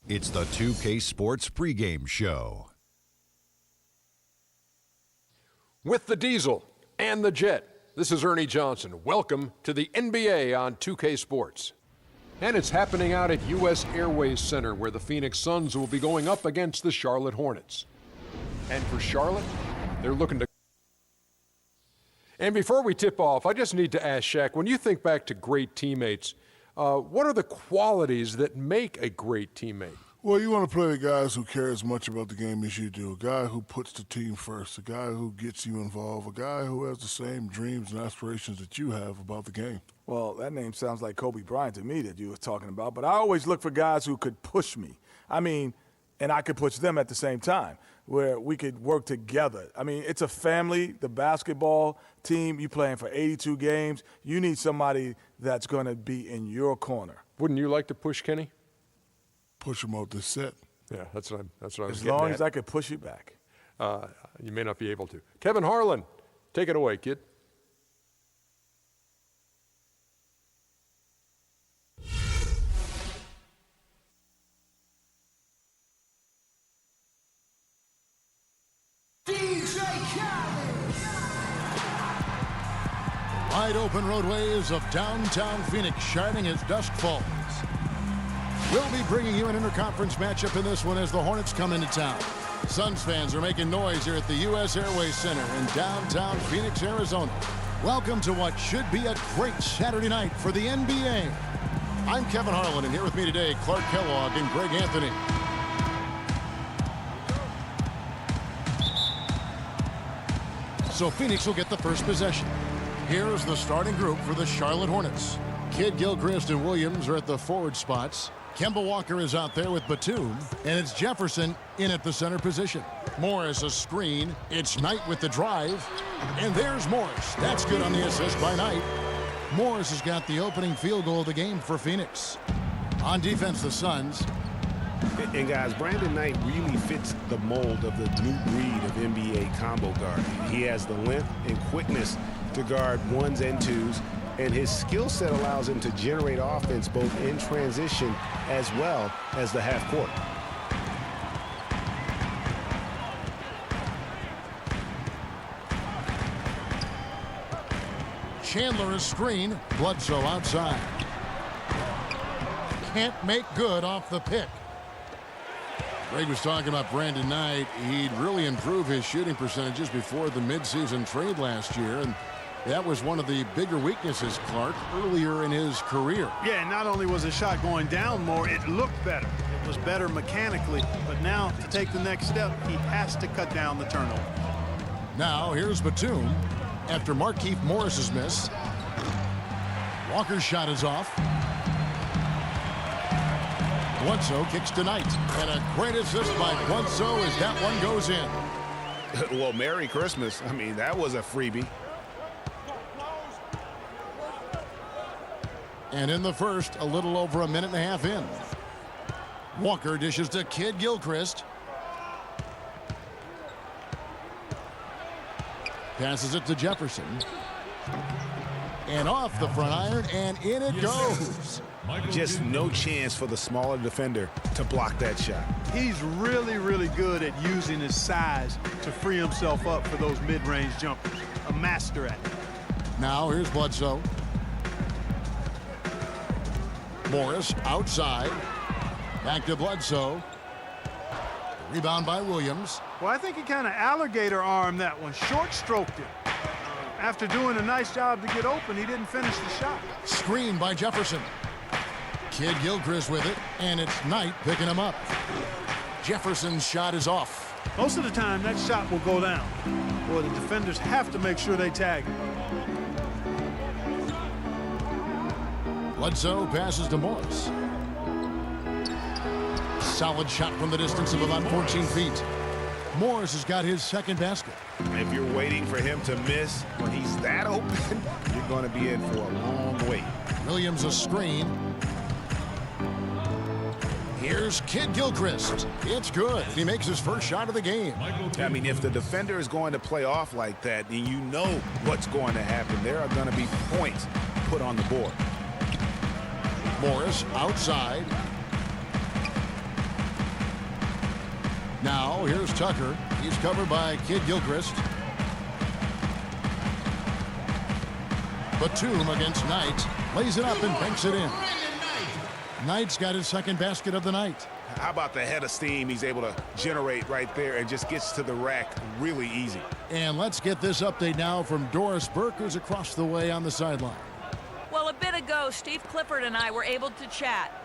It's the 2K Sports pregame show. With the Diesel and the Jet, this is Ernie Johnson. Welcome to the NBA on 2K Sports. And it's happening out at U.S. Airways Center, where the Phoenix Suns will be going up against the Charlotte Hornets. And for Charlotte, they're looking to... And before we tip off, I just need to ask Shaq, when you think back to great teammates, what are the qualities that make a great teammate? Well, you want to play with guys who care as much about the game as you do, a guy who puts the team first, a guy who gets you involved, a guy who has the same dreams and aspirations that you have about the game. Well, that name sounds like Kobe Bryant to me that you were talking about, but I always look for guys who could push me. And I could push them at the same time, where we could work together. It's a family, the basketball team. You playing for 82 games. You need somebody that's going to be in your corner. Wouldn't you like to push Kenny? Push him off the set. Yeah, that's what I was getting at. As long as I could push you back. You may not be able to. Kevin Harlan, take it away, kid. Wide open roadways of downtown Phoenix shining as dusk falls. We'll be bringing you an interconference matchup in this one as the Hornets come into town. Suns fans are making noise here at the U.S. Airways Center in downtown Phoenix, Arizona. Welcome to what should be a great Saturday night for the NBA. I'm Kevin Harlan, and here with me today, Clark Kellogg and Greg Anthony. So Phoenix will get the first possession. Here's the starting group for the Charlotte Hornets. Kidd, Gilchrist, and Williams are at the forward spots. Kemba Walker is out there with Batum, and it's Jefferson in at the center position. Morris a screen. It's Knight with the drive, and there's Morris. That's good on the assist by Knight. Morris has got the opening field goal of the game for Phoenix. On defense, the Suns. And guys, Brandon Knight really fits the mold of the new breed of NBA combo guard. He has the length and quickness to guard ones and twos, and his skill set allows him to generate offense both in transition as well as the half court. Chandler is screen. Bledsoe outside. Can't make good off the pick. Greg was talking about Brandon Knight. He'd really improved his shooting percentages before the midseason trade last year, and that was one of the bigger weaknesses, Clark, earlier in his career. Yeah, not only was his shot going down more, it looked better. It was better mechanically, but now to take the next step, he has to cut down the turnover. Now here's Batum after Markieff Morris's miss. Walker's shot is off. Bledsoe kicks to Knight, and a great assist by Bledsoe as that one goes in. Well, Merry Christmas. That was a freebie. And in the first, a little over a minute and a half in. Walker dishes to Kidd Gilchrist. Passes it to Jefferson. And off the front iron, and in it goes. Just no chance for the smaller defender to block that shot. He's really, really good at using his size to free himself up for those mid-range jumpers. A master at it. Now here's Bledsoe. Morris outside. Back to Bledsoe. Rebound by Williams. Well, I think he kind of alligator armed that one, short stroked it. After doing a nice job to get open, he didn't finish the shot. Screen by Jefferson. Kidd Gilchrist with it, and it's Knight picking him up. Jefferson's shot is off. Most of the time, that shot will go down. Well, the defenders have to make sure they tag him. Bledsoe passes to Morris. Solid shot from the distance of about 14 feet. Morris has got his second basket. If you're waiting for him to miss when he's that open, you're going to be in for a long wait. Williams a screen. Here's Kidd Gilchrist. It's good. He makes his first shot of the game. If the defender is going to play off like that, then you know what's going to happen. There are going to be points put on the board. Morris outside. Now, here's Tucker. He's covered by Kid Gilchrist. Batum against Knight. Lays it up and banks it in. Knight's got his second basket of the night. How about the head of steam he's able to generate right there and just gets to the rack really easy. And let's get this update now from Doris Burke, who's across the way on the sideline. Well, a bit ago, Steve Clifford and I were able to chat.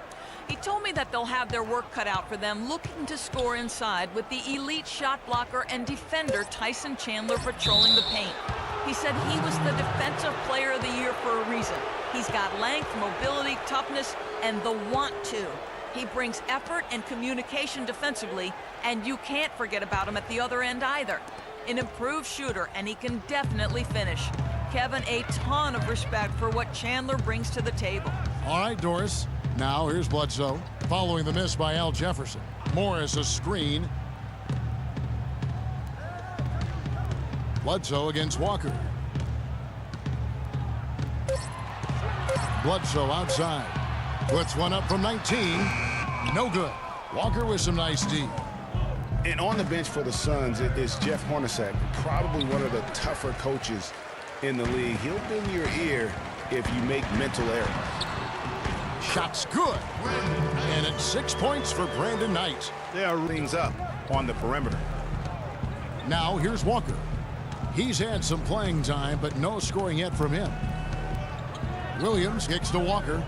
He told me that they'll have their work cut out for them looking to score inside with the elite shot blocker and defender Tyson Chandler patrolling the paint. He said he was the Defensive Player of the Year for a reason. He's got length, mobility, toughness, and the want to. He brings effort and communication defensively, and you can't forget about him at the other end either. An improved shooter, and he can definitely finish. Kevin, a ton of respect for what Chandler brings to the table. All right, Doris. Now here's Bledsoe, following the miss by Al Jefferson. Morris a screen. Bledsoe against Walker. Bledsoe outside. Puts one up from 19. No good. Walker with some nice D. And on the bench for the Suns is Jeff Hornacek, probably one of the tougher coaches in the league. He'll bend your ear if you make mental errors. Shot's good. And it's 6 points for Brandon Knight. They are things up on the perimeter. Now here's Walker. He's had some playing time, but no scoring yet from him. Williams kicks to Walker.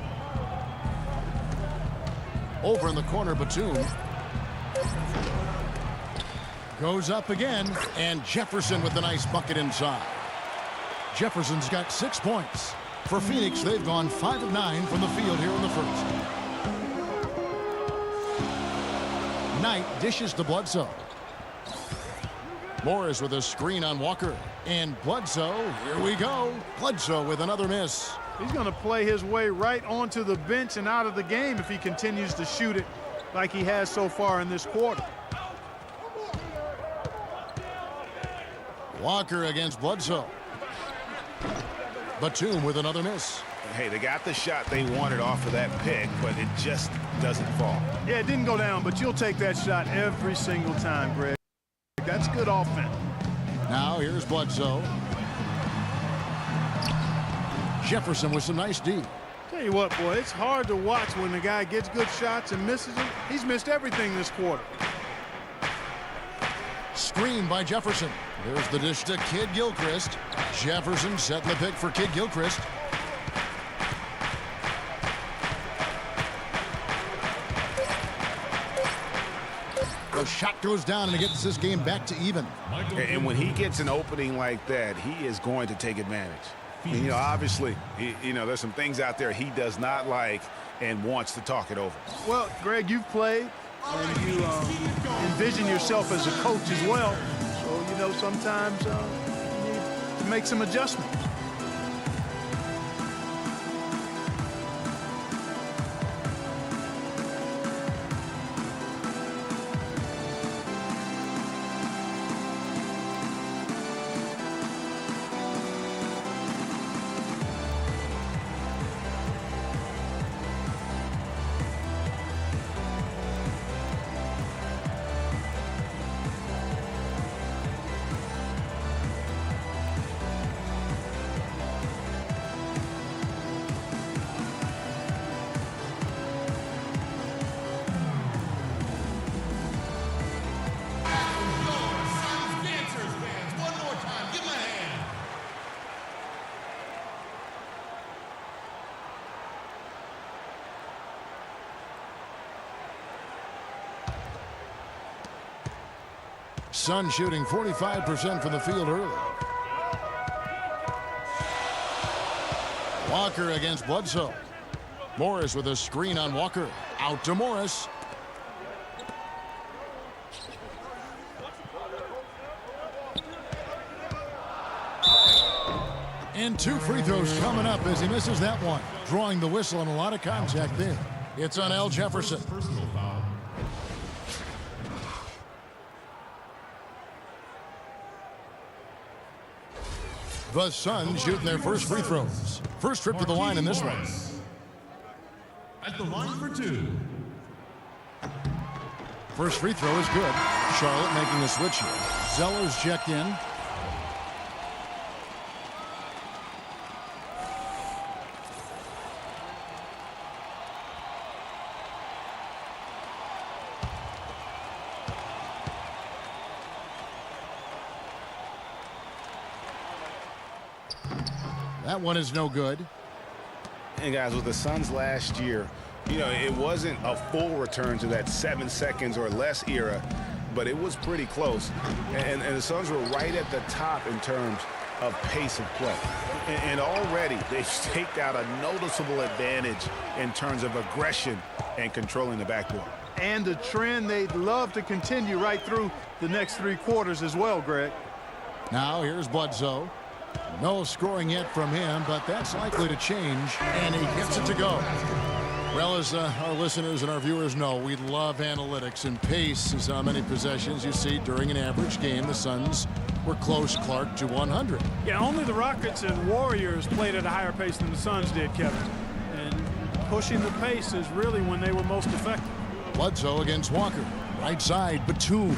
Over in the corner, Batum. Goes up again, and Jefferson with a nice bucket inside. Jefferson's got 6 points. For Phoenix, they've gone 5 of 9 from the field here in the first. Knight dishes to Bledsoe. Morris with a screen on Walker. And Bledsoe, here we go. Bledsoe with another miss. He's going to play his way right onto the bench and out of the game if he continues to shoot it like he has so far in this quarter. Walker against Bledsoe. Batum with another miss. Hey, they got the shot they wanted off of that pick, but it just doesn't fall. Yeah, it didn't go down, but you'll take that shot every single time, Greg. That's good offense. Now here's Bledsoe. Jefferson with some nice D. Tell you what, boy, it's hard to watch when the guy gets good shots and misses them. He's missed everything this quarter. Screen by Jefferson. There's the dish to Kid Gilchrist. Jefferson setting the pick for Kid Gilchrist. The shot goes down and it gets this game back to even. And when he gets an opening like that, he is going to take advantage. And, you know, obviously, there's some things out there he does not like and wants to talk it over. Well, Greg, you've played and you envision yourself as a coach as well. So, sometimes you need to make some adjustments. Suns shooting 45% from the field early. Walker against Bledsoe. Morris with a screen on Walker. Out to Morris. And 2 free throws coming up as he misses that one. Drawing the whistle and a lot of contact there. It's on Al Jefferson. The Suns shooting their first free throws. First trip to the line in this one. At the line for 2. First free throw is good. Charlotte making a switch here. Zeller's checked in. That one is no good. And guys, with the Suns last year, you know, it wasn't a full return to that 7 seconds or less era, but it was pretty close. And the Suns were right at the top in terms of pace of play. And already they've staked out a noticeable advantage in terms of aggression and controlling the backboard. And the trend they'd love to continue right through the next 3 quarters as well, Greg. Now here's Bledsoe. No scoring yet from him, but that's likely to change, and he gets it to go. Well, as our listeners and our viewers know, we love analytics, and pace is how many possessions you see during an average game. The Suns were close, Clark, to 100. Yeah, only the Rockets and Warriors played at a higher pace than the Suns did, Kevin. And pushing the pace is really when they were most effective. Bledsoe against Walker. Right side, Batum.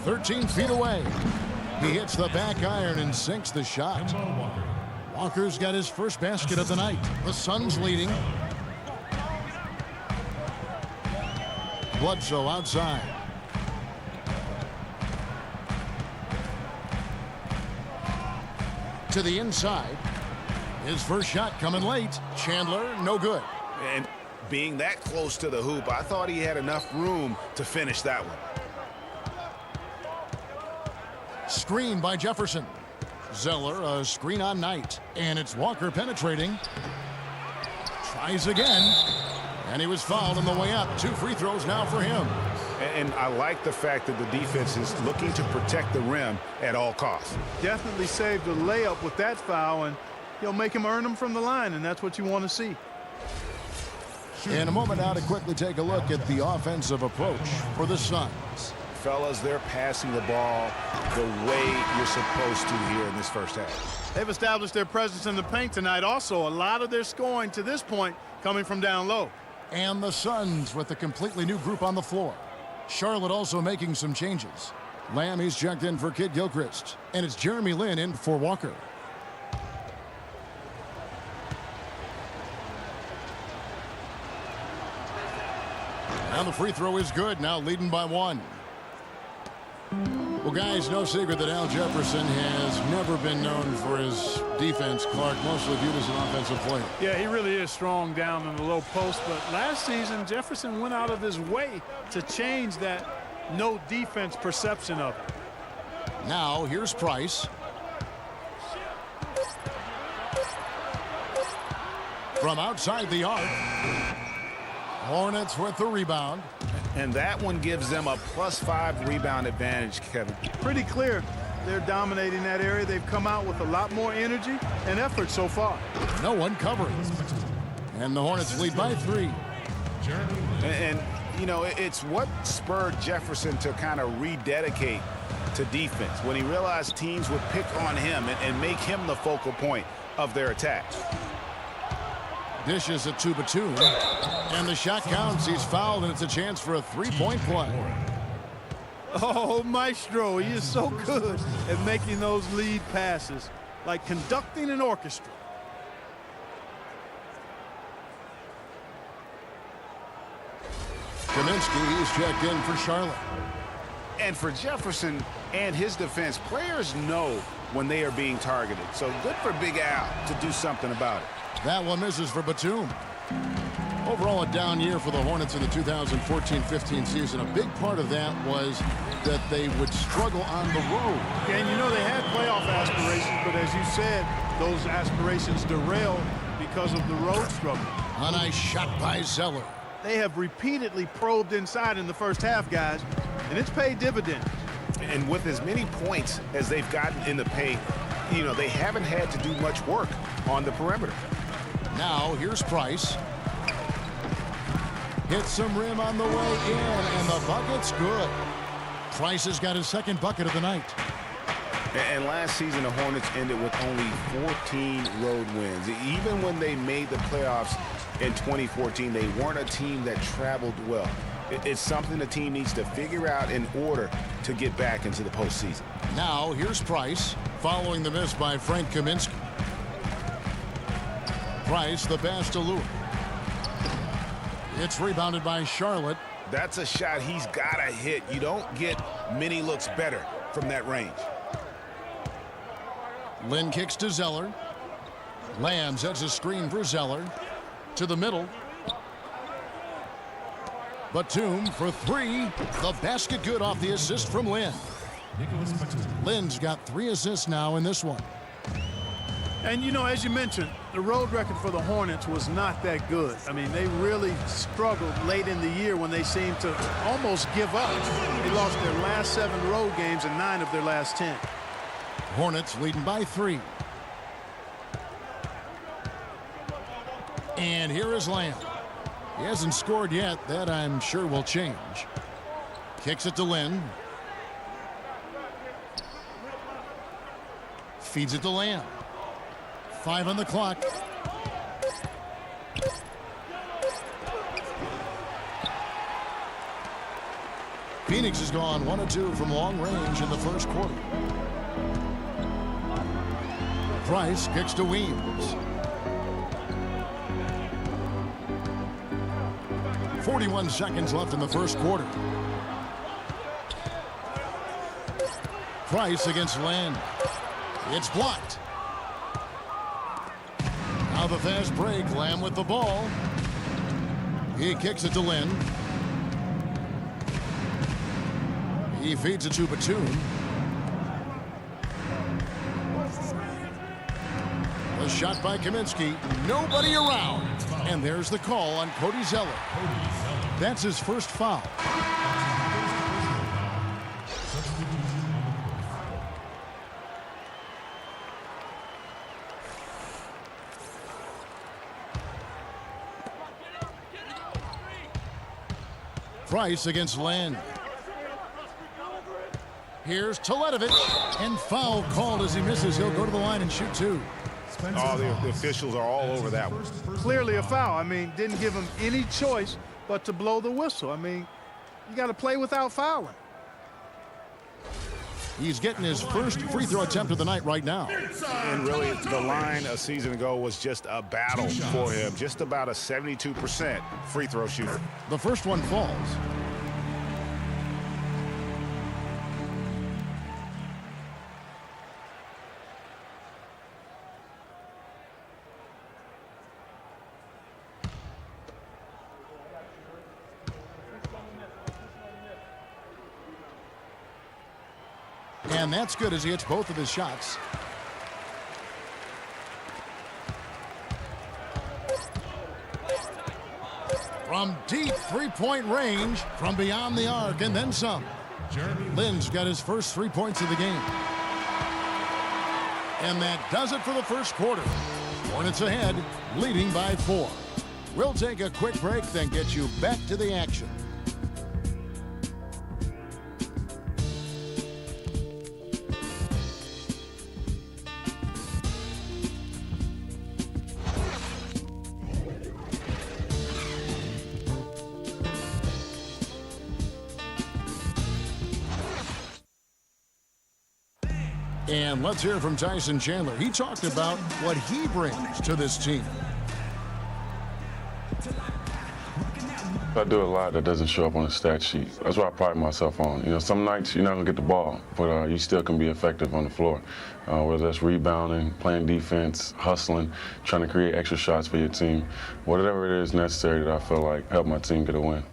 13 feet away. He hits the back iron and sinks the shot. Walker's got his first basket of the night. The Suns leading. Bledsoe outside. To the inside. His first shot coming late. Chandler, no good. And being that close to the hoop, I thought he had enough room to finish that one. Screen by Jefferson. Zeller, a screen on Knight. And it's Walker penetrating. Tries again. And he was fouled on the way up. 2 free throws now for him. And I like the fact that the defense is looking to protect the rim at all costs. Definitely saved a layup with that foul, and he'll make him earn them from the line, and that's what you want to see. In a moment now to quickly take a look at the offensive approach for the Suns. Fellas, they're passing the ball the way you're supposed to here in this first half. They've established their presence in the paint tonight. Also, a lot of their scoring to this point coming from down low. And the Suns with a completely new group on the floor. Charlotte also making some changes. Lamb, he's checked in for Kid Gilchrist. And it's Jeremy Lin in for Walker. And the free throw is good, now leading by 1. Well, guys, no secret that Al Jefferson has never been known for his defense. Clark, mostly viewed as an offensive player. Yeah, he really is strong down in the low post, but last season Jefferson went out of his way to change that no defense perception of it. Now here's Price. From outside the arc. Hornets with the rebound. And that one gives them a +5 rebound advantage, Kevin. Pretty clear they're dominating that area. They've come out with a lot more energy and effort so far. No one covering. And the Hornets lead by 3. And you know, it's what spurred Jefferson to kind of rededicate to defense when he realized teams would pick on him and make him the focal point of their attack. Dishes it to Batum. And the shot counts. He's fouled, and it's a chance for a 3-point play. Oh, Maestro, he is so good at making those lead passes, like conducting an orchestra. Kaminsky is checked in for Charlotte. And for Jefferson and his defense, players know when they are being targeted. So good for Big Al to do something about it. That one misses for Batum. Overall, a down year for the Hornets in the 2014-15 season. A big part of that was that they would struggle on the road. And you know they had playoff aspirations, but as you said, those aspirations derailed because of the road struggle. A nice shot by Zeller. They have repeatedly probed inside in the first half, guys, and it's paid dividends. And with as many points as they've gotten in the paint, you know, they haven't had to do much work on the perimeter. Now, here's Price. Hits some rim on the way in, and the bucket's good. Price has got his second bucket of the night. And last season, the Hornets ended with only 14 road wins. Even when they made the playoffs in 2014. They weren't a team that traveled well. It's something the team needs to figure out in order to get back into the postseason. Now here's Price following the miss by Frank Kaminsky. Price, the pass to Lewis. It's rebounded by Charlotte. That's a shot he's got to hit. You don't get many looks better from that range. Lynn kicks to Zeller. Lamb sets a screen for Zeller. To the middle. Batum for three. The basket good off the assist from Lynn. Lynn's got 3 assists now in this one. And, you know, as you mentioned, the road record for the Hornets was not that good. I mean, they really struggled late in the year when they seemed to almost give up. They lost their last 7 road games and 9 of their last 10. Hornets leading by 3. And here is Lamb. He hasn't scored yet. That, I'm sure, will change. Kicks it to Lynn. Feeds it to Lamb. 5 on the clock. Phoenix has gone 1 of 2 from long range in the first quarter. Price kicks to Weems. 41 seconds left in the first quarter. Price against Lynn. It's blocked. Now the fast break. Lamb with the ball. He kicks it to Lynn. He feeds it to Batum. The shot by Kaminsky. Nobody around. And there's the call on Cody Zeller. That's his first foul. Price against Lynn. Here's Teletovic, and foul called as he misses. He'll go to the line and shoot 2. Oh, the officials are all over that one. Clearly a foul. I mean, didn't give him any choice but to blow the whistle. I mean, you got to play without fouling. He's getting his first free throw attempt of the night right now. And really, the line a season ago was just a battle for him. Just about a 72% free throw shooter. The first one falls. And that's good as he hits both of his shots. From deep three-point range, from beyond the arc, and then some. Lynn's got his first 3 points of the game. And that does it for the first quarter. Hornets ahead, leading by 4. We'll take a quick break, then get you back to the action. And let's hear from Tyson Chandler. He talked about what he brings to this team. I do a lot that doesn't show up on the stat sheet. That's what I pride myself on. You know, some nights you're not going to get the ball, but you still can be effective on the floor. Whether that's rebounding, playing defense, hustling, trying to create extra shots for your team. Whatever it is necessary that I feel like help my team get a win.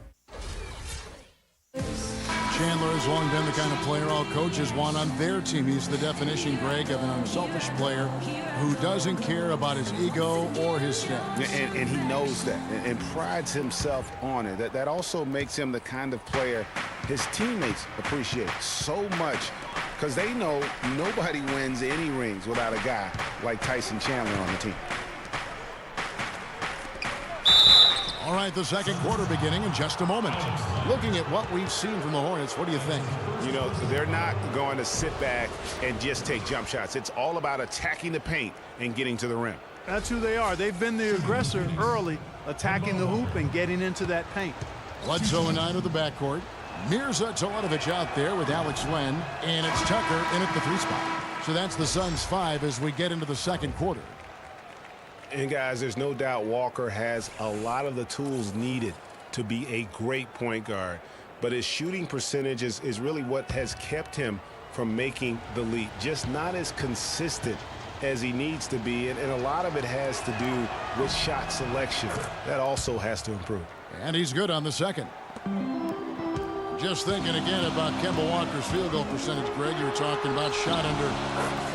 Chandler has long been the kind of player all coaches want on their team. He's the definition, Greg, of an unselfish player who doesn't care about his ego or his stats. And he knows that and prides himself on it. That also makes him the kind of player his teammates appreciate so much because they know nobody wins any rings without a guy like Tyson Chandler on the team. All right, the second quarter beginning in just a moment. Looking at what we've seen from the Hornets, what do you think? You know, they're not going to sit back and just take jump shots. It's all about attacking the paint and getting to the rim. That's who they are. They've been the aggressor early, attacking the hoop and getting into that paint. Bledsoe and 9 of the backcourt. Mirza Teletovic out there with Alex Len, and it's Tucker in at the 3 spot. So that's the Suns' 5 as we get into the second quarter. And guys, there's no doubt Walker has a lot of the tools needed to be a great point guard. But his shooting percentage is really what has kept him from making the leap. Just not as consistent as he needs to be. And a lot of it has to do with shot selection. That also has to improve. And he's good on the second. Just thinking again about Kemba Walker's field goal percentage, Greg. You were talking about shot under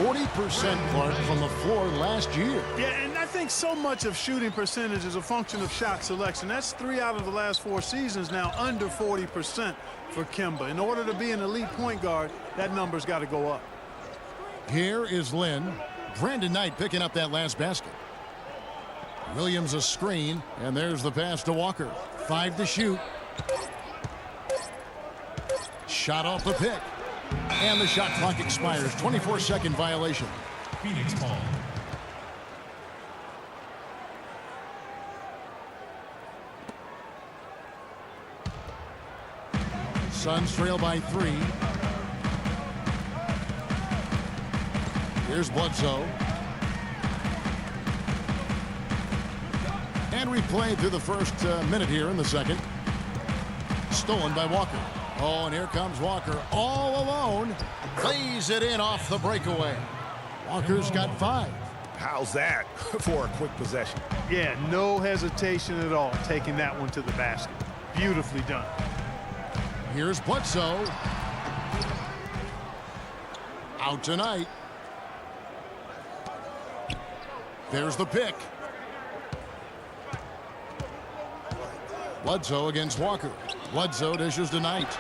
40%, Clark, from the floor last year. Yeah, and I think so much of shooting percentage is a function of shot selection. That's 3 out of the last 4 seasons now under 40% for Kemba. In order to be an elite point guard, that number's got to go up. Here is Lynn. Brandon Knight picking up that last basket. Williams a screen, and there's the pass to Walker. 5 to shoot. Shot off the pick. And the shot clock expires. 24-second violation. Phoenix ball. Suns trail by 3. Here's Bledsoe. And replay through the first minute here in the second. Stolen by Walker. Oh, and here comes Walker all alone. Plays it in off the breakaway. Walker's got 5. How's that for a quick possession? Yeah, no hesitation at all taking that one to the basket. Beautifully done. Here's Bledsoe. Out tonight. There's the pick. Bledsoe against Walker. Bledsoe dishes to Knight.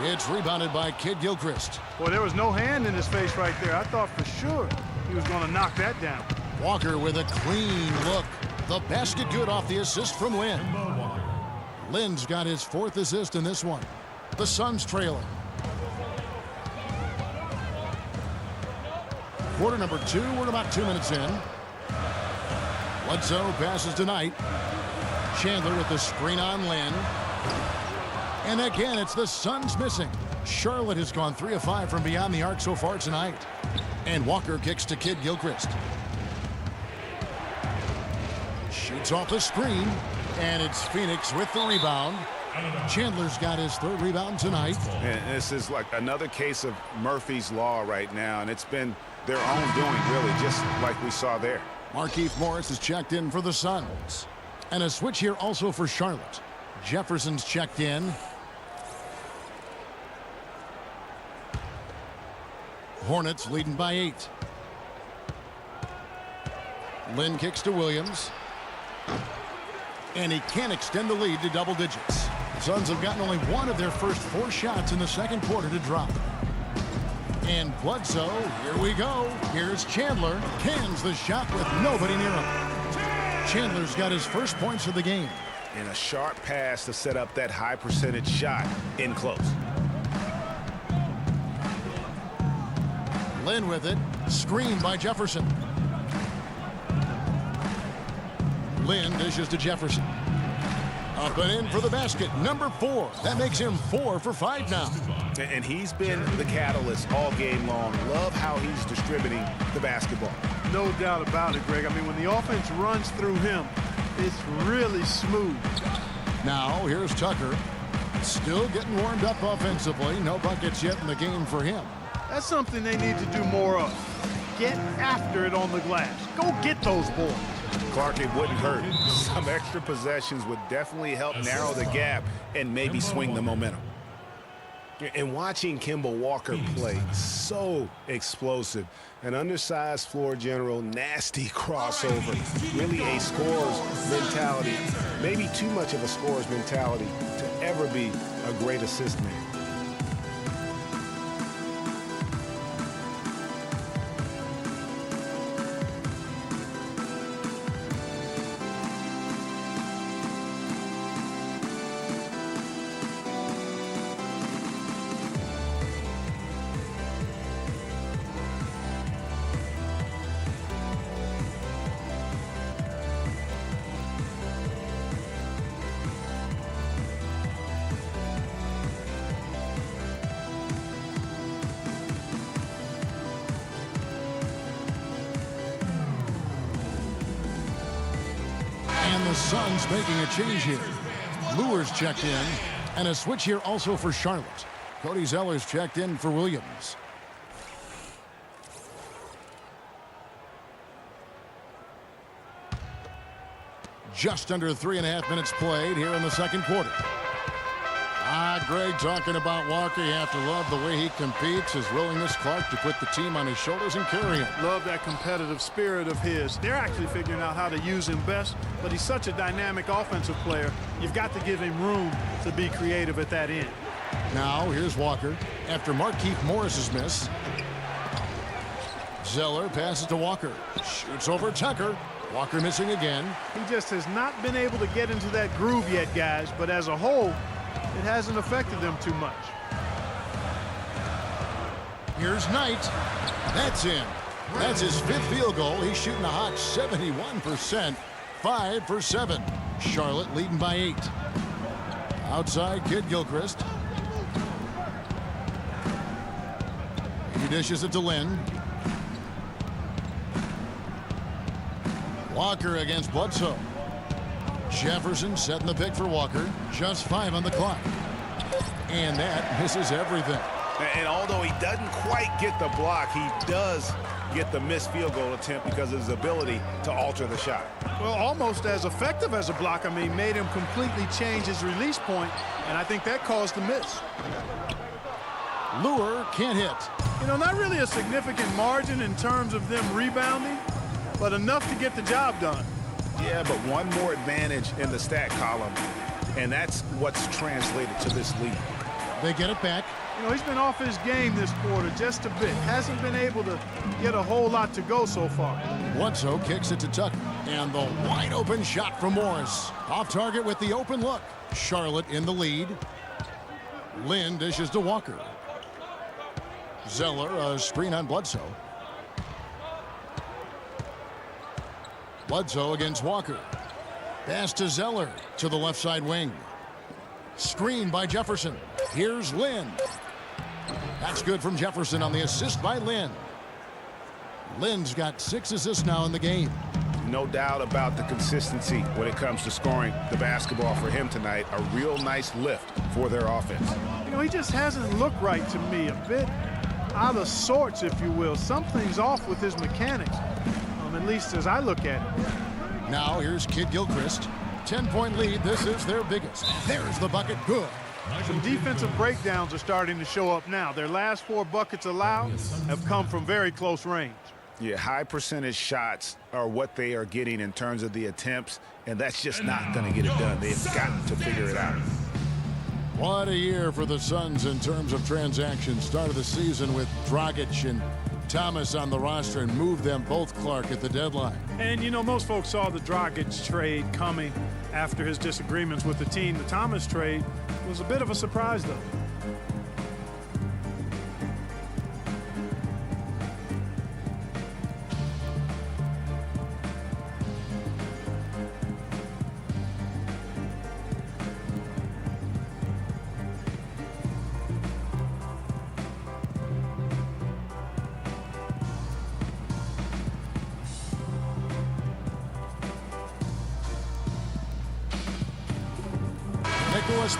It's rebounded by Kid Gilchrist. Boy, there was no hand in his face right there. I thought for sure he was going to knock that down. Walker with a clean look. The basket good off the assist from Lynn. Lynn's got his 4th assist in this one. The Suns trailing. Quarter number 2. We're about 2 minutes in. Bledsoe passes to Knight. Chandler with the screen on Lynn. And again, it's the Suns missing. Charlotte has gone 3 of 5 from beyond the arc so far tonight. And Walker kicks to Kid Gilchrist. Shoots off the screen. And it's Phoenix with the rebound. Chandler's got his 3rd rebound tonight. And this is like another case of Murphy's Law right now. And it's been their own doing, really, just like we saw there. Markieff Morris is checked in for the Suns. And a switch here also for Charlotte. Jefferson's checked in. Hornets leading by 8. Lynn kicks to Williams. And he can't extend the lead to double digits. The Suns have gotten only 1 of their first 4 shots in the second quarter to drop. And Bledsoe, here we go. Here's Chandler. Cans the shot with nobody near him. Chandler's got his first points of the game. And a sharp pass to set up that high percentage shot in close. Lynn with it. Screened by Jefferson. Lynn dishes to Jefferson. Up and in for the basket. Number 4. That makes him 4 for 5 now. And he's been the catalyst all game long. Love how he's distributing the basketball. No doubt about it, Greg. I mean, when the offense runs through him, it's really smooth. Now, here's Tucker. Still getting warmed up offensively. No buckets yet in the game for him. That's something they need to do more of. Get after it on the glass. Go get those boards. Clark, it wouldn't hurt. Some extra possessions would definitely help narrow the gap and maybe swing the momentum. And watching Kemba Walker play, so explosive. An undersized floor general, nasty crossover. Really a scorer's mentality. Maybe too much of a scorer's mentality to ever be a great assist man. And the Suns making a change here. Lures checked in, and a switch here also for Charlotte. Cody Zeller's checked in for Williams. Just under 3.5 minutes played here in the second quarter. Greg talking about Walker. You have to love the way he competes, his willingness, Clark, to put the team on his shoulders and carry him. Love that competitive spirit of his. They're actually figuring out how to use him best, but he's such a dynamic offensive player. You've got to give him room to be creative at that end. Now here's Walker after Markieff Morris's miss. Zeller passes to Walker. Shoots over Tucker. Walker missing again. He just has not been able to get into that groove yet, guys, but as a whole, it hasn't affected them too much. Here's Knight. That's in. That's his 5th field goal. He's shooting a hot 71%. 5 for 7. Charlotte leading by 8. Outside, Kid Gilchrist. He dishes it to Lynn. Walker against Bledsoe. Jefferson setting the pick for Walker. Just 5 on the clock. And that misses everything. And although he doesn't quite get the block, he does get the missed field goal attempt because of his ability to alter the shot. Well, almost as effective as a block. I mean, made him completely change his release point, and I think that caused the miss. Lure can't hit. You know, not really a significant margin in terms of them rebounding, but enough to get the job done. Yeah, but one more advantage in the stat column, and that's what's translated to this lead. They get it back. You know, he's been off his game this quarter just a bit. Hasn't been able to get a whole lot to go so far. Bledsoe kicks it to Tucker. And the wide open shot from Morris. Off target with the open look. Charlotte in the lead. Lynn dishes to Walker. Zeller, a screen on Bledsoe. Bledsoe against Walker. Pass to Zeller to the left side wing. Screen by Jefferson. Here's Lynn. That's good from Jefferson on the assist by Lynn. Lynn's got 6 assists now in the game. No doubt about the consistency when it comes to scoring the basketball for him tonight. A real nice lift for their offense. You know, he just hasn't looked right to me. A bit out of sorts, if you will. Something's off with his mechanics, at least as I look at it. Now here's Kid Gilchrist. 10-point lead. This is their biggest. There's the bucket. Good. Some defensive breakdowns are starting to show up now. Their last 4 buckets allowed have come from very close range. Yeah, high percentage shots are what they are getting in terms of the attempts, and that's just not going to get it done. They've got to figure it out. What a year for the Suns in terms of transactions. Started the season with Dragic and Thomas on the roster and moved them both, Clark, at the deadline. And, you know, most folks saw the Dragic trade coming after his disagreements with the team. The Thomas trade was a bit of a surprise, though.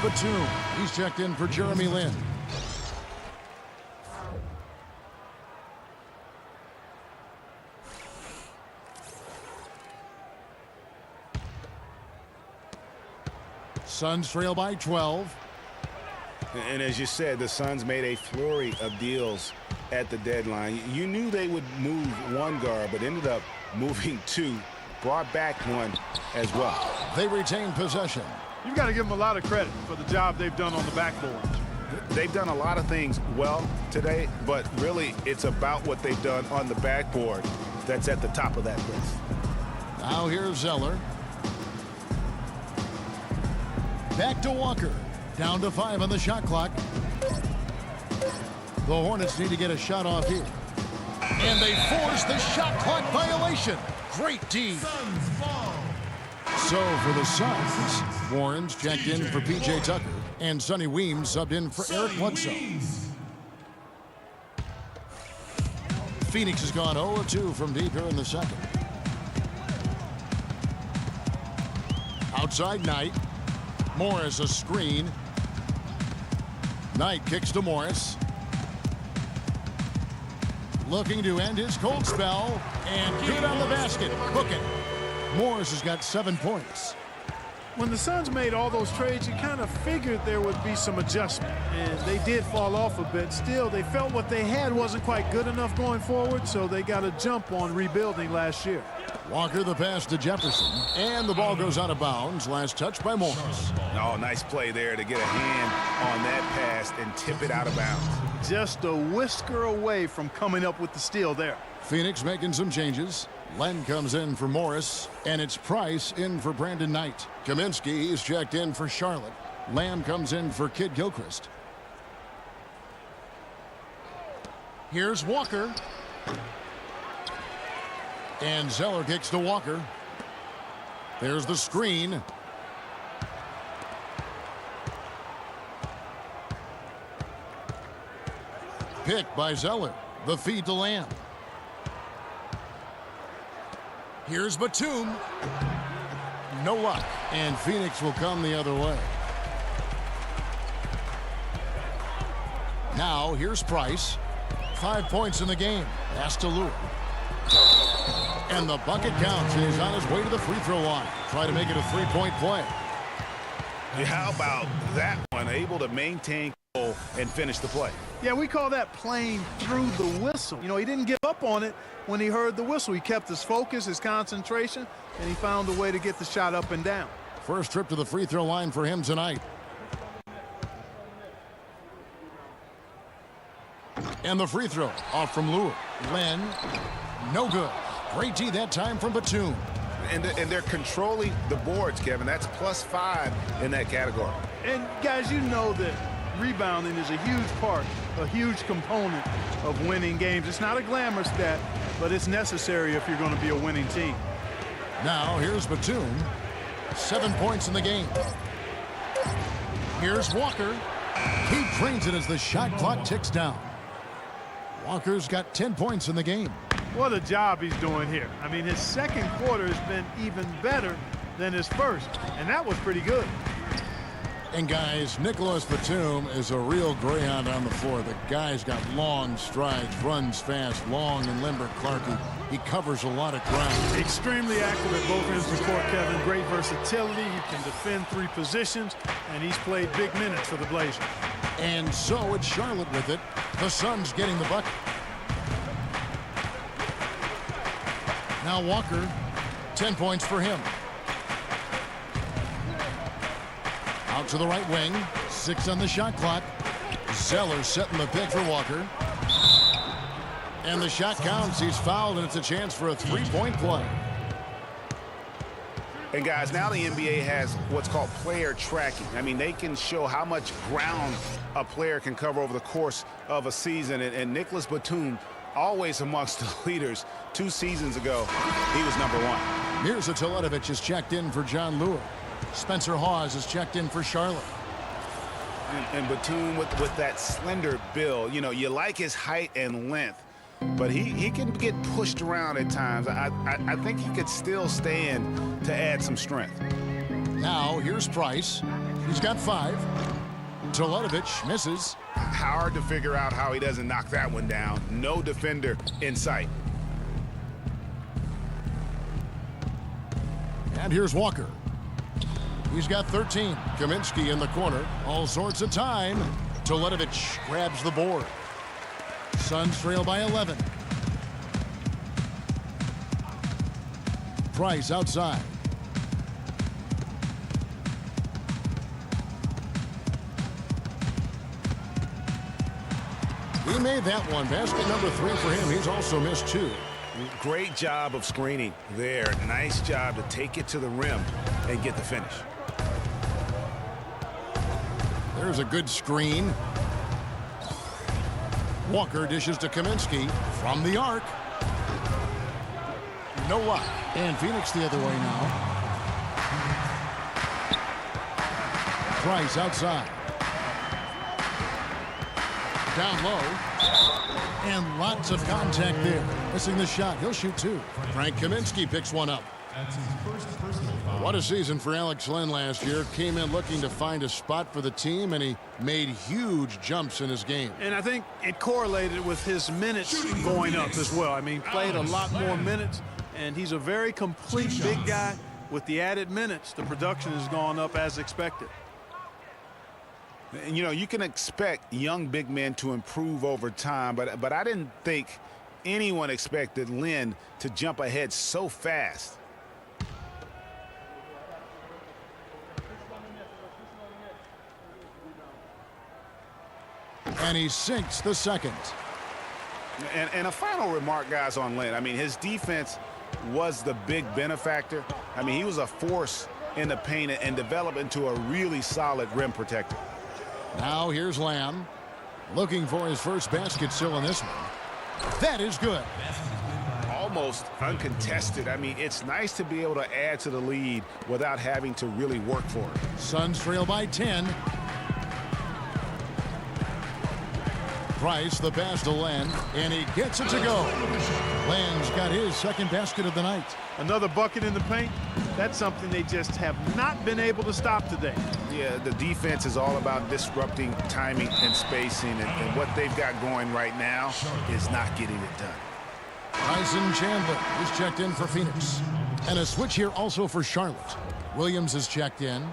Batum. He's checked in for Jeremy Lin. Suns trail by 12. And as you said, the Suns made a flurry of deals at the deadline. You knew they would move one guard, but ended up moving 2. Brought back 1 as well. They retain possession. You've got to give them a lot of credit for the job they've done on the backboard. They've done a lot of things well today, but really it's about what they've done on the backboard that's at the top of that list. Now here's Zeller. Back to Walker. Down to 5 on the shot clock. The Hornets need to get a shot off here. And they force the shot clock violation. Great D. So for the Suns, Warren's checked in for P.J. Tucker, and Sonny Weems subbed in for Eric Bledsoe. Phoenix has gone 0-2 from deep here in the second. Outside Knight. Morris a screen. Knight kicks to Morris. Looking to end his cold spell. And good on the basket. Book it. Morris has got 7 points. When the Suns made all those trades, you kind of figured there would be some adjustment, and they did fall off a bit. Still, they felt what they had wasn't quite good enough going forward, so they got a jump on rebuilding last year. Walker the pass to Jefferson, and the ball goes out of bounds. Last touch by Morris. Oh, nice play there to get a hand on that pass and tip it out of bounds. Just a whisker away from coming up with the steal there. Phoenix making some changes. Len comes in for Morris, and it's Price in for Brandon Knight. Kaminsky is checked in for Charlotte. Lamb comes in for Kid Gilchrist. Here's Walker. And Zeller kicks to Walker. There's the screen. Pick by Zeller. The feed to Lamb. Here's Batum. No luck. And Phoenix will come the other way. Now here's Price. 5 points in the game. Pass to Lure. And the bucket counts. He's on his way to the free throw line. Try to make it a 3-point play. Yeah, how about that one? Able to maintain control and finish the play. Yeah, we call that playing through the whistle. You know, he didn't give up on it when he heard the whistle. He kept his focus, his concentration, and he found a way to get the shot up and down. First trip to the free throw line for him tonight. And the free throw off from Lure. Len, no good. Great D that time from Batum. And they're controlling the boards, Kevin. That's +5 in that category. And, guys, you know that rebounding is a huge part, a huge component of winning games. It's not a glamour stat, but it's necessary if you're going to be a winning team. Now here's Batum. 7 points in the game. Here's Walker. He drains it as the shot clock ticks down. Walker's got 10 points in the game. What a job he's doing here. I mean, his second quarter has been even better than his first, and that was pretty good. And guys, Nicholas Batum is a real greyhound on the floor. The guy's got long strides, runs fast, long and limber. Clarkie, he covers a lot of ground. Extremely active at both ends of the court, Kevin. Great versatility. He can defend 3 positions, and he's played big minutes for the Blazers. And so it's Charlotte with it. The Suns getting the bucket. Now Walker, 10 points for him. Out to the right wing. 6 on the shot clock. Zeller setting the pick for Walker. And the shot counts. He's fouled, and it's a chance for a 3-point play. And guys, now the NBA has what's called player tracking. I mean, they can show how much ground a player can cover over the course of a season. And Nicholas Batum, always amongst the leaders. 2 seasons ago, he was #1. Mirza Teletovic is checked in for John Lure. Spencer Hawes is checked in for Charlotte. And Batum with that slender build, you know, you like his height and length, but he can get pushed around at times. I think he could still stand to add some strength. Now here's Price. He's got 5. Teletovic misses. Hard to figure out how he doesn't knock that one down. No defender in sight. And here's Walker. He's got 13. Kaminsky in the corner. All sorts of time. Teletovic grabs the board. Suns trail by 11. Price outside. He made that one. Basket number 3 for him. He's also missed 2. Great job of screening there. Nice job to take it to the rim and get the finish. There's a good screen. Walker dishes to Kaminsky from the arc. No luck. And Phoenix the other way now. Price outside. Down low. And lots of contact there. Missing the shot. He'll shoot 2. Frank Kaminsky picks one up. What a season for Alex Len last year. Came in looking to find a spot for the team, and he made huge jumps in his game. And I think it correlated with his minutes going up as well. I mean, played a lot more minutes, and he's a very complete big guy. With the added minutes, the production has gone up as expected. And, you know, you can expect young big men to improve over time, but I didn't think anyone expected Len to jump ahead so fast. And he sinks the second. And a final remark, guys, on Len. I mean, his defense was the big benefactor. I mean, he was a force in the paint and developed into a really solid rim protector. Now here's Lamb looking for his first basket still in this one. That is good. Almost uncontested. I mean, it's nice to be able to add to the lead without having to really work for it. Suns trail by 10. Price, the pass to Len, and he gets it to go. Len's got his second basket of the night. Another bucket in the paint. That's something they just have not been able to stop today. Yeah, the defense is all about disrupting timing and spacing, and what they've got going right now is not getting it done. Tyson Chandler is checked in for Phoenix. And a switch here also for Charlotte. Williams is checked in.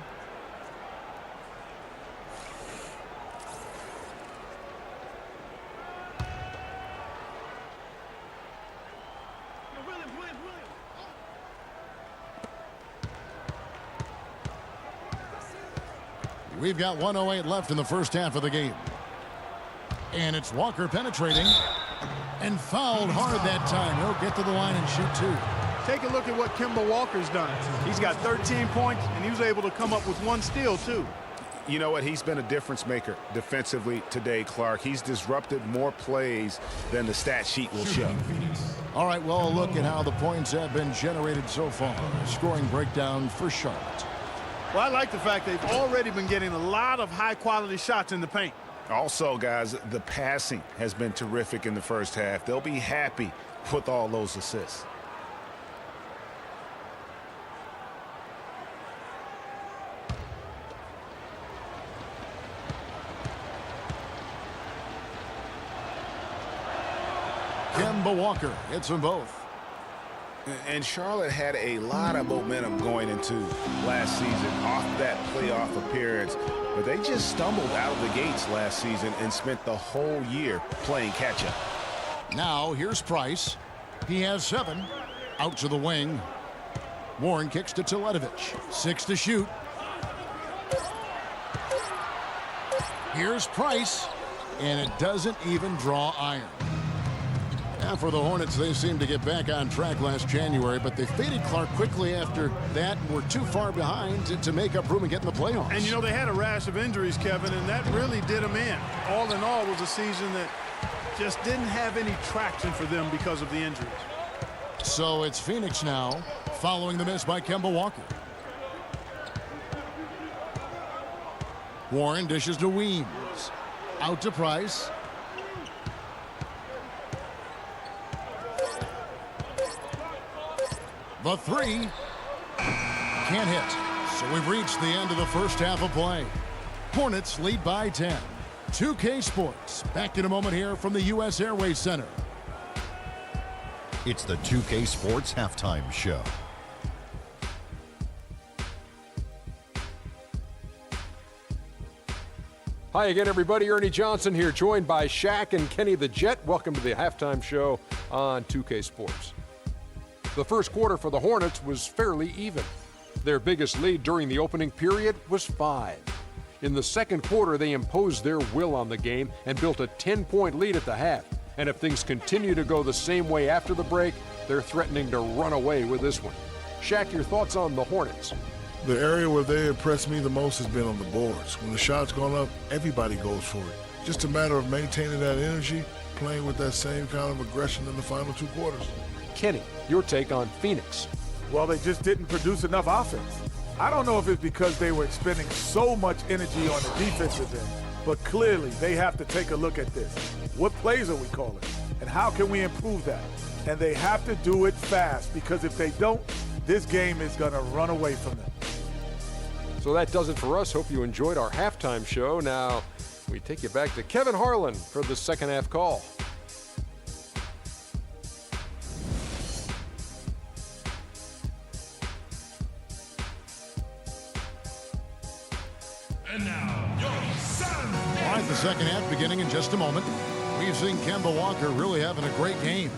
We've got 1:08 left in the first half of the game. And it's Walker penetrating. And fouled hard that time. He'll get to the line and shoot two. Take a look at what Kemba Walker's done. He's got 13 points, and he was able to come up with one steal, too. You know what? He's been a difference maker defensively today, Clark. He's disrupted more plays than the stat sheet will show. All right, well, a look at how the points have been generated so far. Scoring breakdown for Charlotte. Well, I like the fact they've already been getting a lot of high-quality shots in the paint. Also, guys, the passing has been terrific in the first half. They'll be happy with all those assists. Kemba Walker hits them both. And Charlotte had a lot of momentum going into last season off that playoff appearance. But they just stumbled out of the gates last season and spent the whole year playing catch-up. Now here's Price. He has 7. Out to the wing. Warren kicks to Teletovic. 6 to shoot. Here's Price. And it doesn't even draw iron. Now for the Hornets, they seemed to get back on track last January, but they faded Clark quickly after that and were too far behind to make up room and get in the playoffs. And, you know, they had a rash of injuries, Kevin, and that really did them in. All in all, was a season that just didn't have any traction for them because of the injuries. So it's Phoenix now, following the miss by Kemba Walker. Warren dishes to Weems. Out to Price. The 3 can't hit. So we've reached the end of the first half of play. Hornets lead by 10. 2K Sports back in a moment here from the U.S. Airways Center. It's the 2K Sports Halftime Show. Hi again, everybody. Ernie Johnson here, joined by Shaq and Kenny the Jet. Welcome to the Halftime Show on 2K Sports. The first quarter for the Hornets was fairly even. Their biggest lead during the opening period was 5. In the second quarter, they imposed their will on the game and built a 10-point lead at the half. And if things continue to go the same way after the break, they're threatening to run away with this one. Shaq, your thoughts on the Hornets? The area where they impressed me the most has been on the boards. When the shot's gone up, everybody goes for it. Just a matter of maintaining that energy, playing with that same kind of aggression in the final 2 quarters. Kenny, your take on Phoenix. Well, they just didn't produce enough offense. I don't know if it's because they were expending so much energy on the defensive end, but clearly they have to take a look at this. What plays are we calling? And how can we improve that? and they have to do it fast, because if they don't, this game is going to run away from them. So that does it for us. Hope you enjoyed our halftime show. Now we take you back to Kevin Harlan for the second half call. And now, your son. All right, the second half beginning in just a moment. We've seen Kemba Walker really having a great game.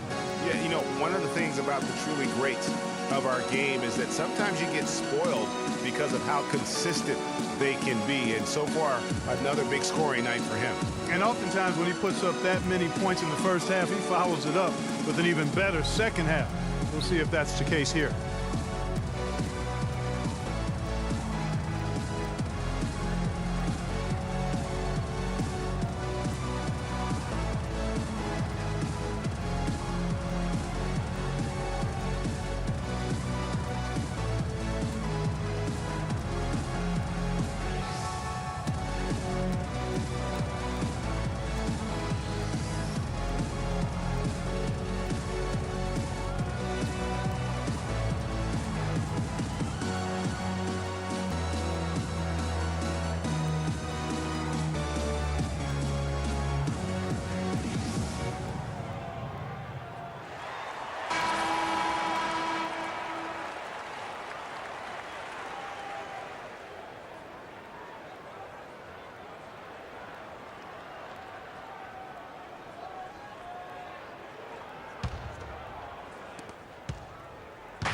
Yeah, you know, one of the things about the truly greats of our game is that sometimes you get spoiled because of how consistent they can be. And so far, another big scoring night for him. And oftentimes when he puts up that many points in the first half, he follows it up with an even better second half. We'll see if that's the case here.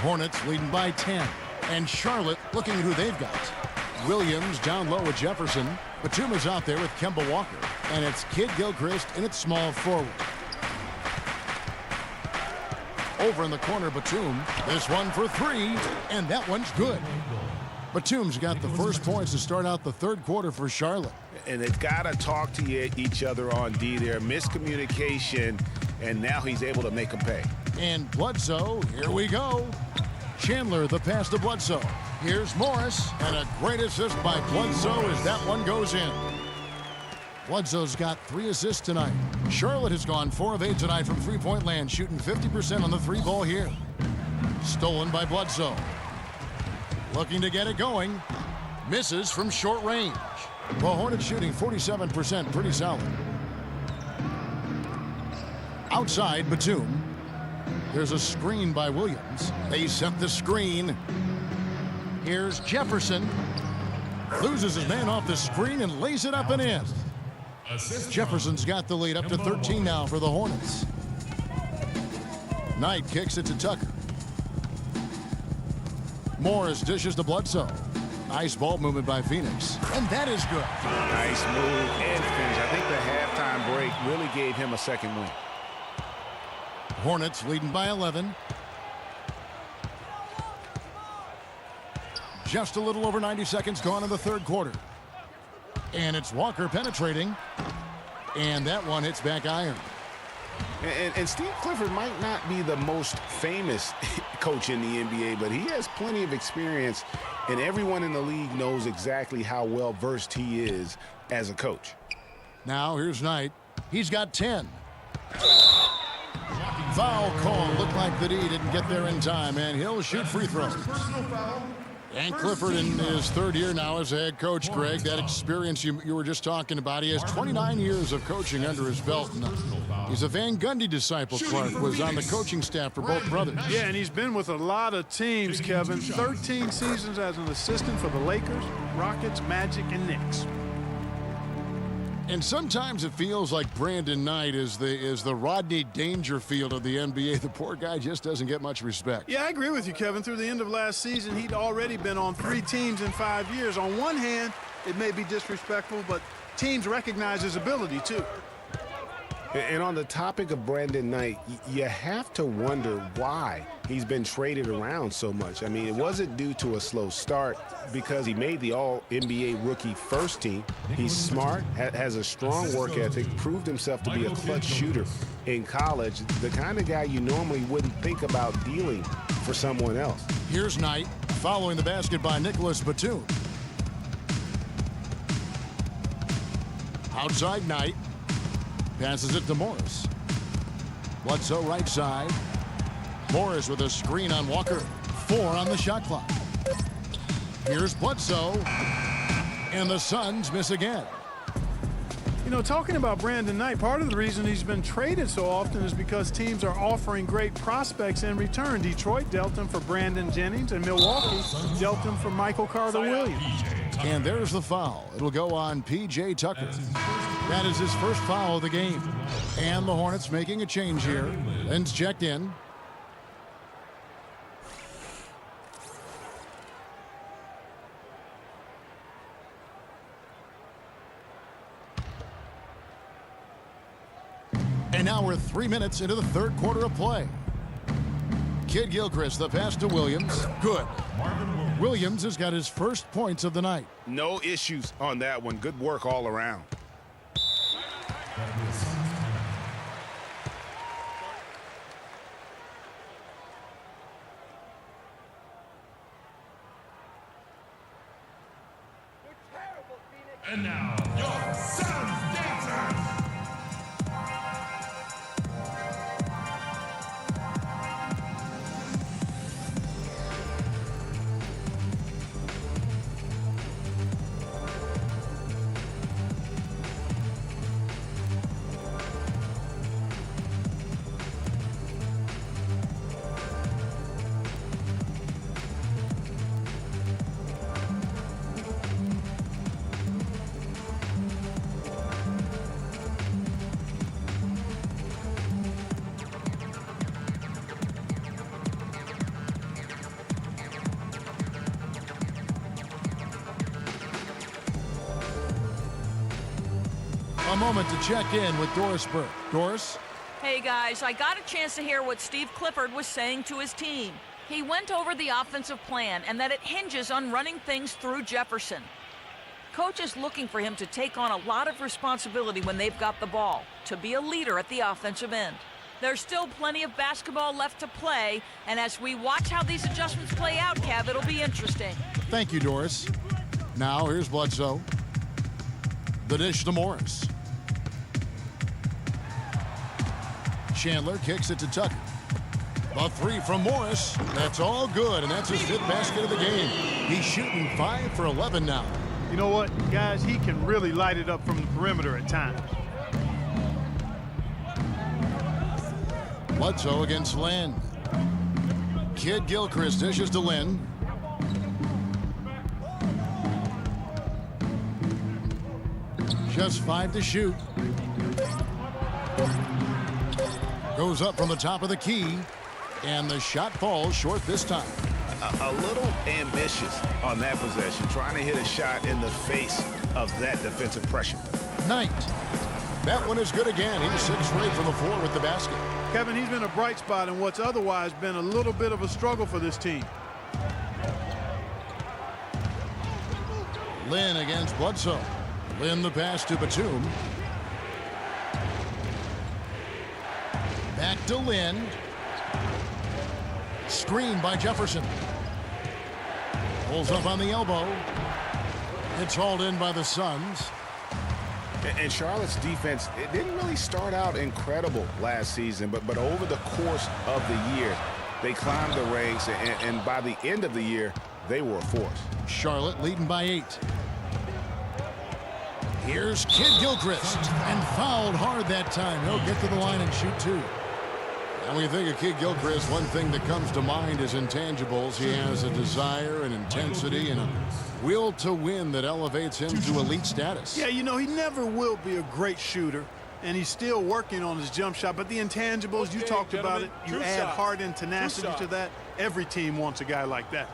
Hornets leading by 10. And Charlotte looking at who they've got. Williams down low with Jefferson. Batum is out there with Kemba Walker. And it's Kid Gilchrist in its small forward. Over in the corner, Batum. This one for three. And that one's good. Batum's got the first points to start out the third quarter for Charlotte. And they've got to talk to each other on D there. Miscommunication. And now he's able to make them pay. And Bledsoe, here we go. Chandler, the pass to Bledsoe. Here's Morris, and a great assist by Bledsoe as that one goes in. Bledsoe's got 3 assists tonight. Charlotte has gone 4 of 8 tonight from three-point land, shooting 50% on the 3-ball here. Stolen by Bledsoe. Looking to get it going. Misses from short range. Well, Hornets shooting 47%, pretty solid. Outside, Batum. There's a screen by Williams. They set the screen. Here's Jefferson. Loses his man off the screen and lays it up and in. Jefferson's got the lead up to 13 now for the Hornets. Knight kicks it to Tucker. Morris dishes to Bledsoe. Nice ball movement by Phoenix. And that is good. Nice move and finish. I think the halftime break really gave him a second win. Hornets leading by 11. Just a little over 90 seconds gone in the third quarter. And it's Walker penetrating. And that one hits back iron. And Steve Clifford might not be the most famous coach in the NBA, but he has plenty of experience, and everyone in the league knows exactly how well versed he is as a coach. Now here's Knight. He's got 10. Foul call. Looked like the D didn't get there in time, and he'll shoot free throws. And Clifford in his third year now as a head coach, Greg. That experience you were just talking about. He has 29 years of coaching under his belt. He's a Van Gundy disciple. Clark was on the coaching staff for both brothers. Yeah, and he's been with a lot of teams, Kevin. 13 seasons as an assistant for the Lakers, Rockets, Magic, and Knicks. And sometimes it feels like Brandon Knight is the Rodney Dangerfield of the NBA. The poor guy just doesn't get much respect. Yeah, I agree with you, Kevin. Through the end of last season, he'd already been on 3 teams in 5 years. On one hand, it may be disrespectful, but teams recognize his ability, too. And on the topic of Brandon Knight, you have to wonder why he's been traded around so much. I mean, it wasn't due to a slow start because he made the All-NBA rookie first team. He's smart, has a strong work ethic, proved himself to be a clutch shooter in college, the kind of guy you normally wouldn't think about dealing for someone else. Here's Knight following the basket by Nicholas Batum. Outside Knight. Passes it to Morris. Bledsoe right side. Morris with a screen on Walker. 4 on the shot clock. Here's Bledsoe. And the Suns miss again. You know, talking about Brandon Knight, part of the reason he's been traded so often is because teams are offering great prospects in return. Detroit dealt him for Brandon Jennings, and Milwaukee dealt him for Michael Carter-Williams. And there's the foul. It'll go on P.J. Tucker. That is his first foul of the game. And the Hornets making a change here. Lynn's checked in. And now we're 3 minutes into the third quarter of play. Kid Gilchrist, the pass to Williams. Good. Williams has got his first points of the night. No issues on that one. Good work all around. And now, your Suns dancers. A moment to check in with Doris Burke. Doris? Hey guys, I got a chance to hear what Steve Clifford was saying to his team. He went over the offensive plan and that it hinges on running things through Jefferson. Coach is looking for him to take on a lot of responsibility when they've got the ball, to be a leader at the offensive end. There's still plenty of basketball left to play, and as we watch how these adjustments play out, Kev, it'll be interesting. Thank you, Doris. Now here's Bledsoe. The dish to Morris. Chandler kicks it to Tucker. The 3 from Morris. That's all good, and that's his 5th basket of the game. He's shooting 5 for 11 now. You know what, guys? He can really light it up from the perimeter at times. Bledsoe against Lynn. Kid Gilchrist dishes to Lynn. Just 5 to shoot. Goes up from the top of the key, and the shot falls short this time. A little ambitious on that possession, trying to hit a shot in the face of that defensive pressure. Knight. That one is good again. He's 6 straight from the floor with the basket. Kevin, he's been a bright spot in what's otherwise been a little bit of a struggle for this team. Lynn against Bledsoe. Lynn the pass to Batum. Back to Lynn. Screen by Jefferson. Pulls up on the elbow. It's hauled in by the Suns. And Charlotte's defense, it didn't really start out incredible last season, but over the course of the year, they climbed the ranks, and by the end of the year, they were a force. Charlotte leading by 8. Here's Kid Gilchrist, and fouled hard that time. He'll get to the line and shoot 2. And when you think of Kid Gilchrist, one thing that comes to mind is intangibles. He has a desire and intensity and a will to win that elevates him to elite status. Yeah, you know, he never will be a great shooter, and he's still working on his jump shot. But the intangibles, you talked about it. You add heart and tenacity to that. Every team wants a guy like that.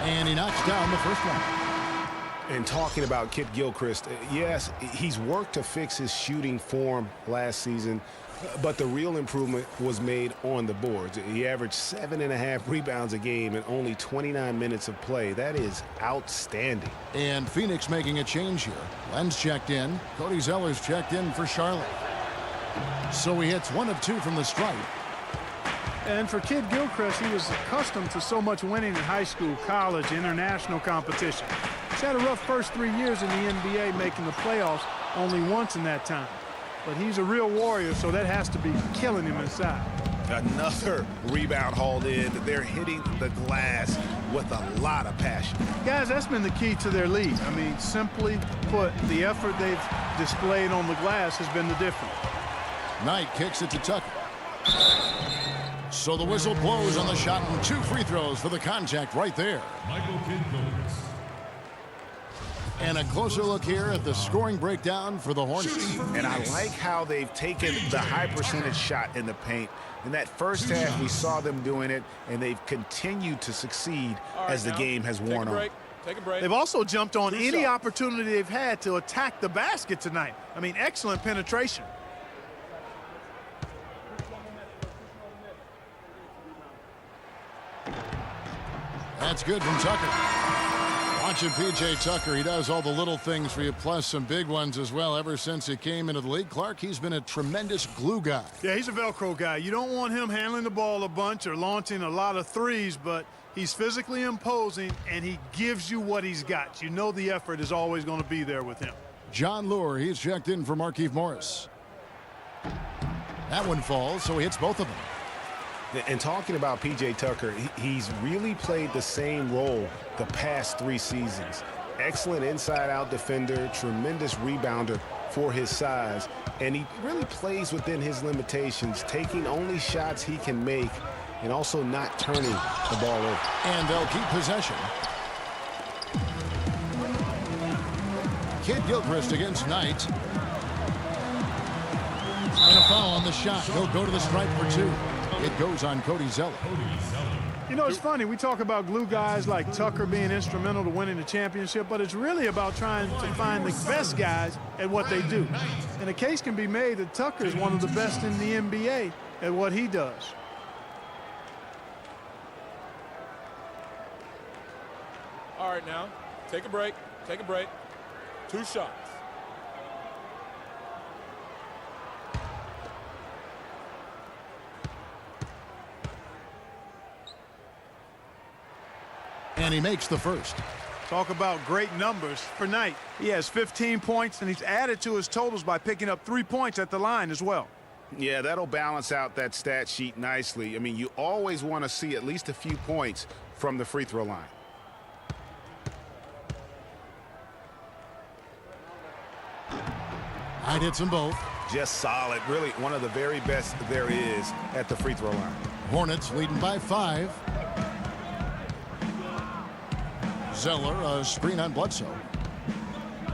And he knocks down the first one. And talking about Kid Gilchrist, yes, he's worked to fix his shooting form last season, but the real improvement was made on the boards. He averaged 7.5 rebounds a game in only 29 minutes of play. That is outstanding. And Phoenix making a change here. Len's checked in. Cody Zeller's checked in for Charlotte. So he hits 1 of 2 from the stripe. And for Kid Gilchrist, he was accustomed to so much winning in high school, college, international competition. He's had a rough first 3 years in the NBA, making the playoffs only once in that time. But he's a real warrior, so that has to be killing him inside. Another rebound hauled in. They're hitting the glass with a lot of passion. Guys, that's been the key to their lead. I mean, simply put, the effort they've displayed on the glass has been the difference. Knight kicks it to Tucker. So the whistle blows on the shot and 2 free throws for the contact right there. Michael Kidd-Gilchrist. And a closer look here at the scoring breakdown for the Hornets. And I like how they've taken the high percentage shot in the paint. In that first half, we saw them doing it, and they've continued to succeed as the game has worn on. Take a break. They've also jumped on any opportunity they've had to attack the basket tonight. I mean, excellent penetration. That's good from Tucker. Watching P.J. Tucker, he does all the little things for you, plus some big ones as well. Ever since he came into the league, Clark, he's been a tremendous glue guy. Yeah, he's a Velcro guy. You don't want him handling the ball a bunch or launching a lot of threes, but he's physically imposing, and he gives you what he's got. You know the effort is always going to be there with him. John Lure, he's checked in for Markieff Morris. That one falls, so he hits both of them. And talking about P.J. Tucker, he's really played the same role the past 3 seasons. Excellent inside-out defender, tremendous rebounder for his size, and he really plays within his limitations, taking only shots he can make and also not turning the ball over. And they'll keep possession. Kid Gilchrist against Knight. And a foul on the shot. He'll go to the stripe for 2. It goes on Cody Zeller. You know, it's funny. We talk about glue guys like Tucker being instrumental to winning the championship, but it's really about trying to find the best guys at what they do. And a case can be made that Tucker is one of the best in the NBA at what he does. All right, now, take a break. Take a break. 2 shots. And he makes the first. Talk about great numbers for Knight. He has 15 points, and he's added to his totals by picking up 3 points at the line as well. Yeah, that'll balance out that stat sheet nicely. I mean, you always want to see at least a few points from the free throw line. Knight hits them both. Just solid. Really one of the very best there is at the free throw line. Hornets leading by 5. Zeller, a screen on Bledsoe.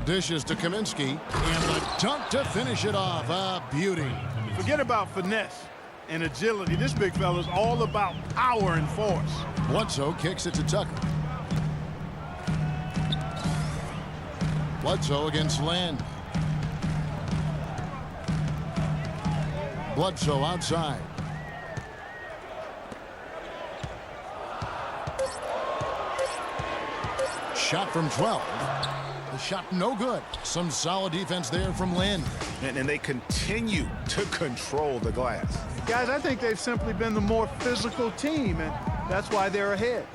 Dishes to Kaminsky, and the dunk to finish it off. A beauty. Forget about finesse and agility. This big fella is all about power and force. Bledsoe kicks it to Tucker. Bledsoe against Land. Bledsoe outside. Shot from 12. The shot no good. Some solid defense there from Lynn. And they continue to control the glass. Guys, I think they've simply been the more physical team, and that's why they're ahead.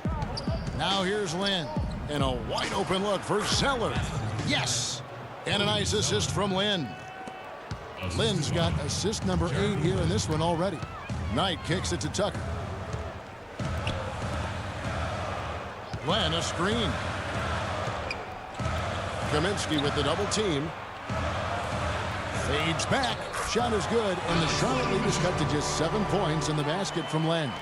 Now here's Lynn. And a wide open look for Zeller. Yes! And a nice assist from Lynn. Lynn's got assist number 8 here in this one already. Knight kicks it to Tucker. Lynn, a screen. Kaminsky with the double team. Fades back. Shot is good, and the Charlotte lead is cut to just 7 points in the basket from Len.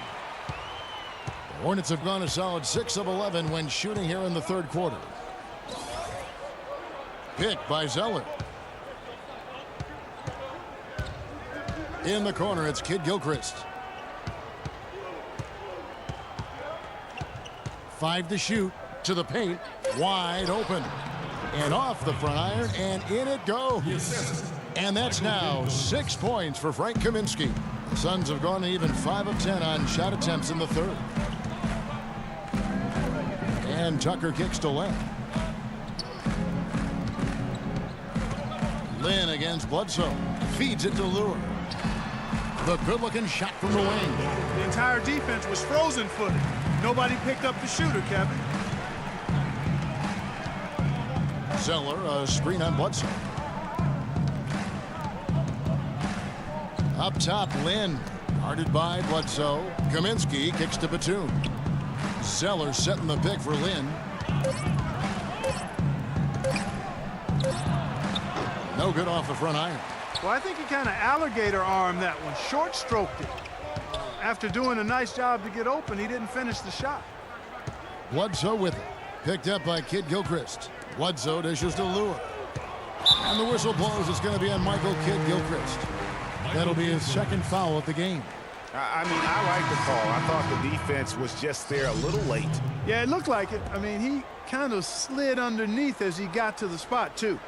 The Hornets have gone a solid 6 of 11 when shooting here in the 3rd quarter. Picked by Zeller. In the corner, it's Kid Gilchrist. 5 to shoot. To the paint. Wide open. And off the front iron, and in it goes. And that's now 6 points for Frank Kaminsky. The Suns have gone even 5 of 10 on shot attempts in the 3rd. And Tucker kicks to Len. Lynn against Bledsoe. Feeds it to Lure. The good-looking shot from the wing. The entire defense was frozen-footed. Nobody picked up the shooter, Kevin. Zeller, a screen on Bledsoe. Up top, Lynn. Guarded by Bledsoe. Kaminsky kicks to Batum. Zeller setting the pick for Lynn. No good off the front iron. Well, I think he kind of alligator armed that one, short stroked it. After doing a nice job to get open, he didn't finish the shot. Bledsoe with it. Picked up by Kid Gilchrist. Bledsoe dishes to Lure. And the whistle blows. It's going to be on Michael Kid Gilchrist. That'll be his second foul of the game. I mean, I like the call. I thought the defense was just there a little late. Yeah, it looked like it. I mean, he kind of slid underneath as he got to the spot, too.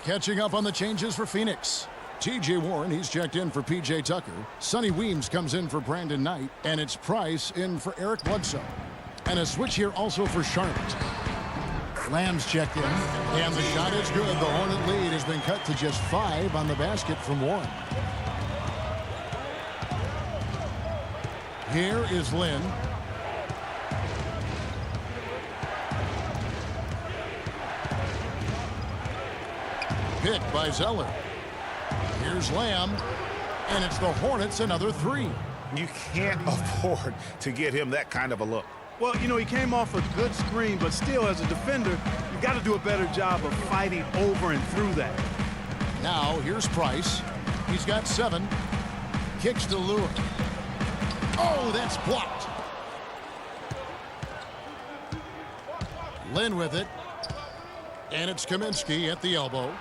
Catching up on the changes for Phoenix. T.J. Warren, he's checked in for P.J. Tucker. Sonny Weems comes in for Brandon Knight. And it's Price in for Eric Bledsoe. And a switch here also for Charlotte. Lamb's checked in. And the shot is good. The Hornet lead has been cut to just 5 on the basket from Warren. Here is Lynn. Picked by Zeller. Here's Lamb. And it's the Hornets another 3. You can't afford to get him that kind of a look. Well, you know, he came off a good screen, but still, as a defender, you got to do a better job of fighting over and through that. Now, here's Price. He's got 7. Kicks to Lure. Oh, that's blocked. Lynn with it. And it's Kaminsky at the elbow.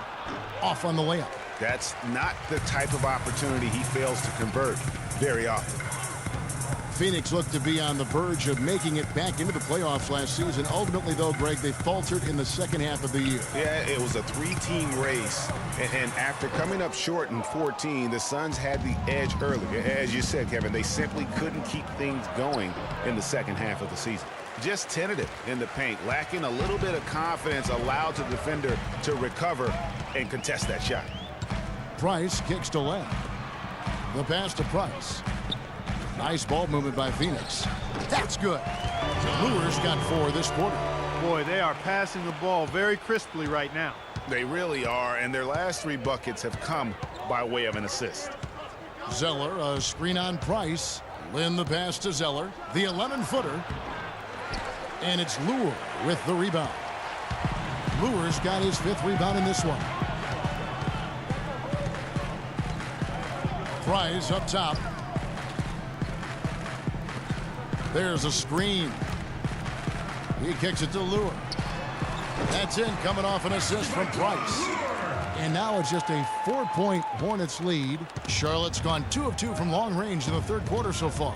Off on the layup. That's not the type of opportunity he fails to convert very often. Phoenix looked to be on the verge of making it back into the playoffs last season. Ultimately, though, Greg, they faltered in the second half of the year. Yeah, it was a 3-team race. And after coming up short in 14, the Suns had the edge early. As you said, Kevin, they simply couldn't keep things going in the second half of the season. Just tentative in the paint, lacking a little bit of confidence, allowed the defender to recover and contest that shot. Price kicks to Lamb. The pass to Price. Nice ball movement by Phoenix. That's good. Lure's got 4 this quarter. Boy, they are passing the ball very crisply right now. They really are, and their last 3 buckets have come by way of an assist. Zeller, a screen on Price. Lynn the pass to Zeller. The 11-footer. And it's Lure with the rebound. Lure's got his 5th rebound in this one. Price up top. There's a screen. He kicks it to Lure. That's in, coming off an assist from Price. And now it's just a 4-point Hornets lead. Charlotte's gone 2 of 2 from long range in the third quarter so far.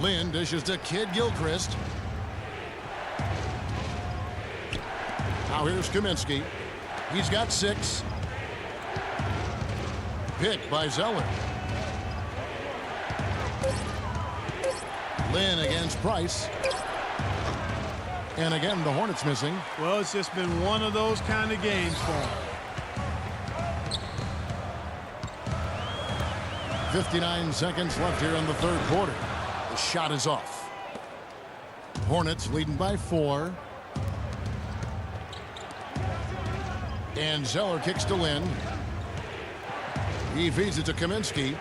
Lynn dishes to Kid Gilchrist. Now here's Kaminsky. He's got 6. Picked by Zeller. Lynn against Price. And again, the Hornets missing. Well, it's just been one of those kind of games for him. 59 seconds left here in the third quarter. The shot is off. Hornets leading by 4. And Zeller kicks to Lynn. He feeds it to Kaminsky.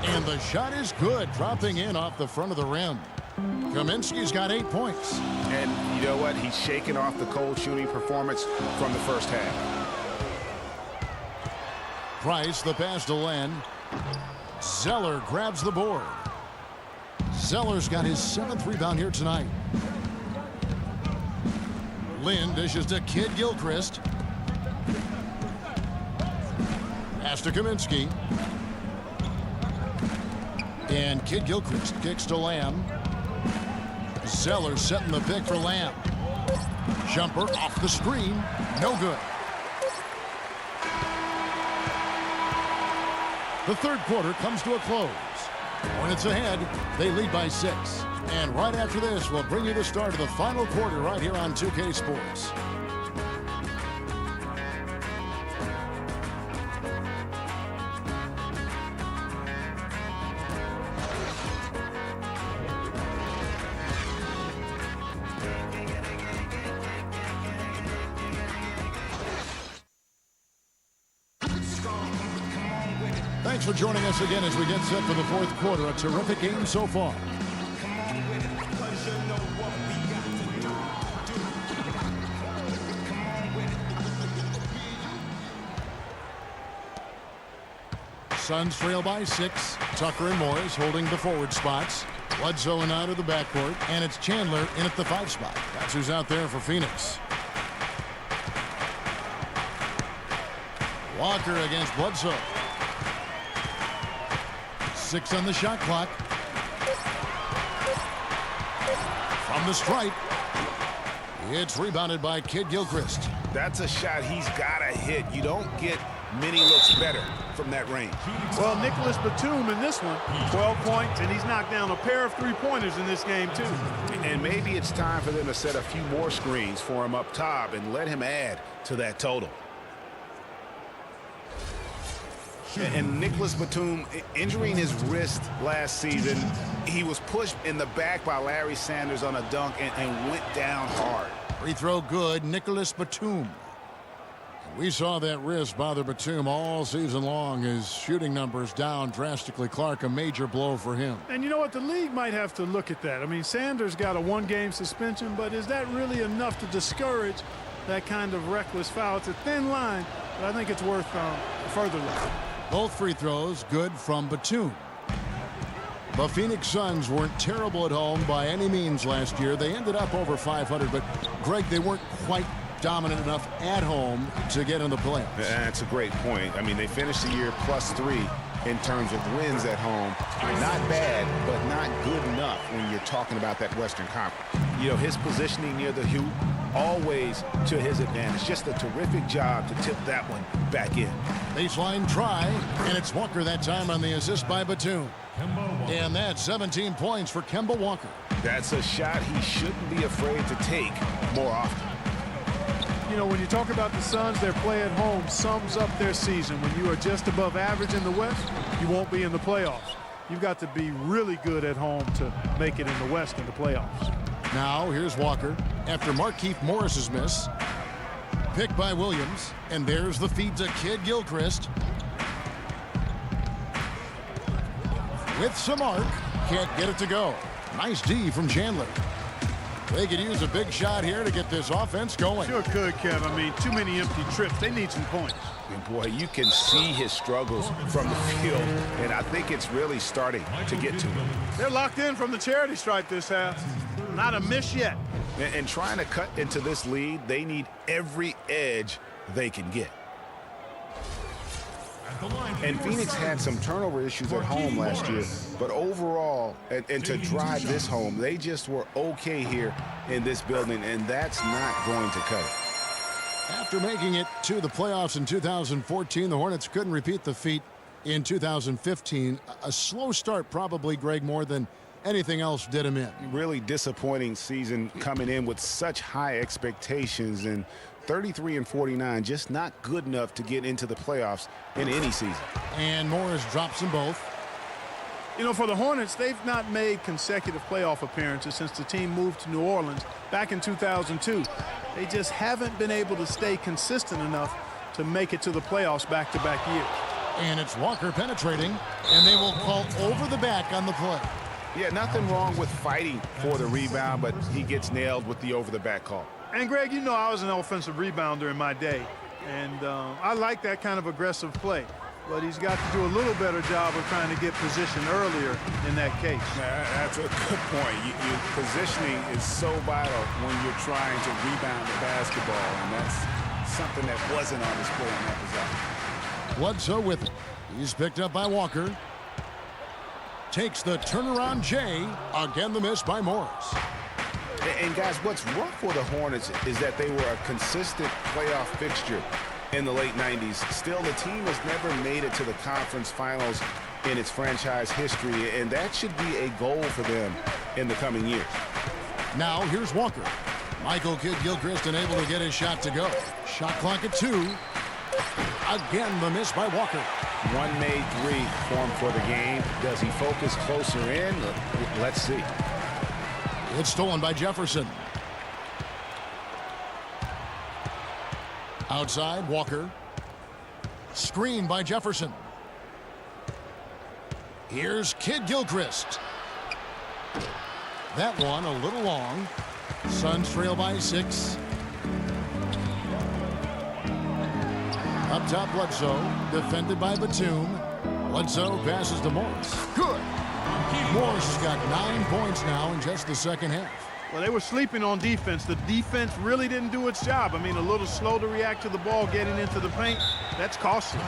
And the shot is good, dropping in off the front of the rim. Kaminsky's got 8 points. And you know what? He's shaking off the cold shooting performance from the first half. Price, the pass to Lynn. Zeller grabs the board. Zeller's got his 7th rebound here tonight. Lynn dishes to Kid Gilchrist. Pass to Kaminsky. And Kid Gilchrist kicks to Lamb. Zeller setting the pick for Lamb. Jumper off the screen. No good. The third quarter comes to a close. Hornets ahead. They lead by 6. And right after this, we'll bring you the start of the final quarter right here on 2K Sports. Thanks for joining us again as we get set for the fourth quarter. A terrific game so far. Suns trail by 6. Tucker and Morris holding the forward spots. Bledsoe and out of the backcourt, and it's Chandler in at the 5 spot. That's who's out there for Phoenix. Walker against Bledsoe. 6 on the shot clock. From the stripe. It's rebounded by Kid Gilchrist. That's a shot he's got to hit. You don't get many looks better from that range. Well, Nicholas Batum in this one, 12 points, and he's knocked down a pair of three-pointers in this game, too. And maybe it's time for them to set a few more screens for him up top and let him add to that total. And Nicholas Batum injuring his wrist last season, he was pushed in the back by Larry Sanders on a dunk and went down hard. Free throw good, Nicholas Batum. We saw that wrist bother Batum all season long. His shooting numbers down drastically. Clark, a major blow for him. And you know what? The league might have to look at that. I mean, Sanders got a one-game suspension, but is that really enough to discourage that kind of reckless foul? It's a thin line, but I think it's worth further look. Both free throws good from Batum. The Phoenix Suns weren't terrible at home by any means last year. They ended up over 500, but Greg, they weren't quite dominant enough at home to get in the playoffs. That's a great point. I mean, they finished the year +3 in terms of wins at home. Not bad, but not good enough when you're talking about that Western Conference. You know, his positioning near the hoop, always to his advantage. Just a terrific job to tip that one back in. Baseline try, and it's Walker that time on the assist by Batum. And that's 17 points for Kemba Walker. That's a shot he shouldn't be afraid to take more often. You know, when you talk about the Suns, their play at home sums up their season. When you are just above average in the West, you won't be in the playoffs. You've got to be really good at home to make it in the West in the playoffs. Now here's Walker after Markieff Morris's miss. Picked by Williams, and there's the feed to Kid Gilchrist. With some arc, can't get it to go. Nice D from Chandler. They could use a big shot here to get this offense going. Sure could, Kev. I mean, too many empty trips. They need some points. And boy, you can see his struggles from the field, and I think it's really starting to get to him. They're locked in from the charity stripe this half. Not a miss yet. And trying to cut into this lead, they need every edge they can get. And Phoenix had some turnover issues at home last year, but overall, and to drive this home, they just were okay here in this building, and that's not going to cut it. After making it to the playoffs in 2014, the Hornets couldn't repeat the feat in 2015. A slow start probably, Greg, more than anything else did him in. Really disappointing season coming in with such high expectations, and 33-49, just not good enough to get into the playoffs in any season. And Morris drops them both. You know, for the Hornets, they've not made consecutive playoff appearances since the team moved to New Orleans back in 2002. They just haven't been able to stay consistent enough to make it to the playoffs back-to-back years. And it's Walker penetrating, and they will call over the back on the play. Yeah, nothing wrong with fighting for the rebound, but he gets nailed with the over-the-back call. And, Greg, you know I was an offensive rebounder in my day, and I like that kind of aggressive play. But he's got to do a little better job of trying to get position earlier in that case. That's a good point. Positioning is so vital when you're trying to rebound the basketball, and that's something that wasn't on display on that possession. Bledsoe with it. He's picked up by Walker. Takes the turnaround J. Again, the miss by Morris. And guys, what's rough for the Hornets is that they were a consistent playoff fixture in the late 90s. Still, the team has never made it to the conference finals in its franchise history, and that should be a goal for them in the coming years. Now, here's Walker. Michael Kidd Gilchrist unable to get his shot to go. Shot clock at 2. Again, the miss by Walker. One made three formed for the game. Does he focus closer in? Let's see. It's stolen by Jefferson. Outside, Walker. Screen by Jefferson. Here's Kid Gilchrist. That one a little long. Suns trail by 6. Up top, Bledsoe, defended by Batum. Bledsoe passes to Morris. Good. Morris has got 9 points now in just the second half. Well, they were sleeping on defense. The defense really didn't do its job. I mean, a little slow to react to the ball getting into the paint. That's costly.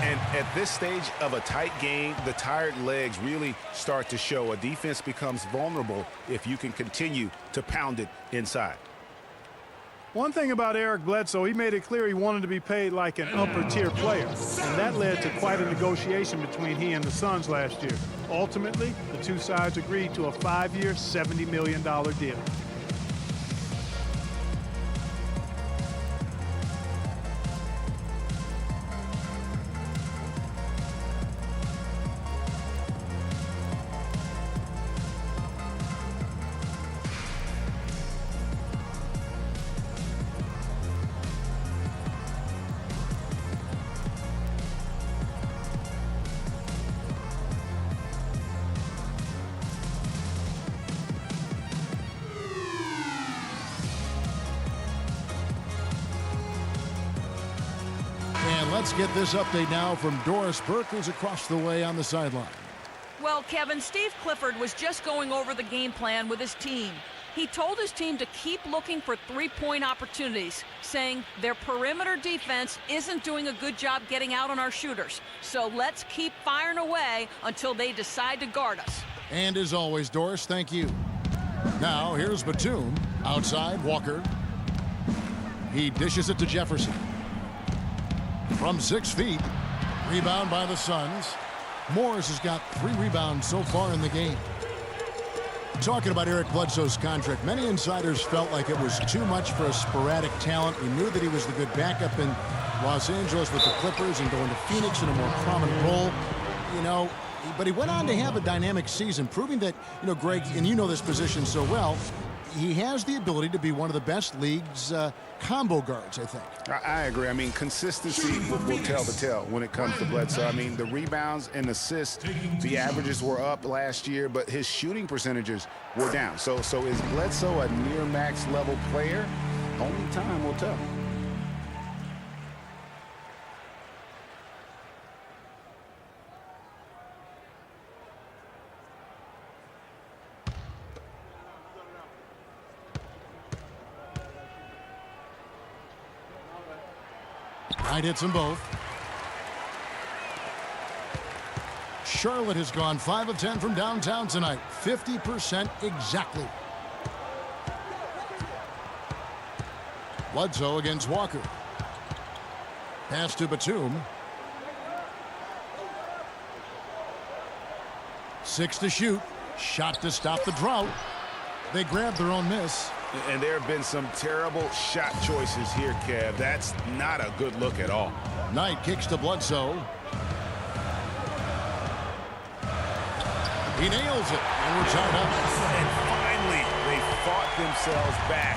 And at this stage of a tight game, the tired legs really start to show. A defense becomes vulnerable if you can continue to pound it inside. One thing about Eric Bledsoe, he made it clear he wanted to be paid like an upper-tier player, and that led to quite a negotiation between he and the Suns last year. Ultimately, the two sides agreed to a 5-year, $70 million deal. Let's get this update now from Doris Burke, who's across the way on the sideline. Well, Kevin, Steve Clifford was just going over the game plan with his team. He told his team to keep looking for three-point opportunities, saying their perimeter defense isn't doing a good job getting out on our shooters. So let's keep firing away until they decide to guard us. And as always, Doris, thank you. Now, here's Batum. Outside, Walker. He dishes it to Jefferson. From 6 feet, rebound by the Suns. Morris has got 3 rebounds so far in the game. Talking about Eric Bledsoe's contract, many insiders felt like it was too much for a sporadic talent. We knew that he was the good backup in Los Angeles with the Clippers and going to Phoenix in a more prominent role. You know, but he went on to have a dynamic season, proving that, you know, Greg, and you know this position so well, he has the ability to be one of the best league's combo guards, I think. I agree. I mean, consistency will tell the tale when it comes to Bledsoe. I mean, the rebounds and assists, the averages were up last year, but his shooting percentages were down. So is Bledsoe a near max level player? Only time will tell. Knight hits them both. Charlotte has gone 5 of 10 from downtown tonight. 50% exactly. Bledsoe against Walker. Pass to Batum. 6 to shoot. Shot to stop the drought. They grabbed their own miss. And there have been some terrible shot choices here, Kev. That's not a good look at all. Knight kicks to Bledsoe. He nails it, and we're tied up. And finally, they fought themselves back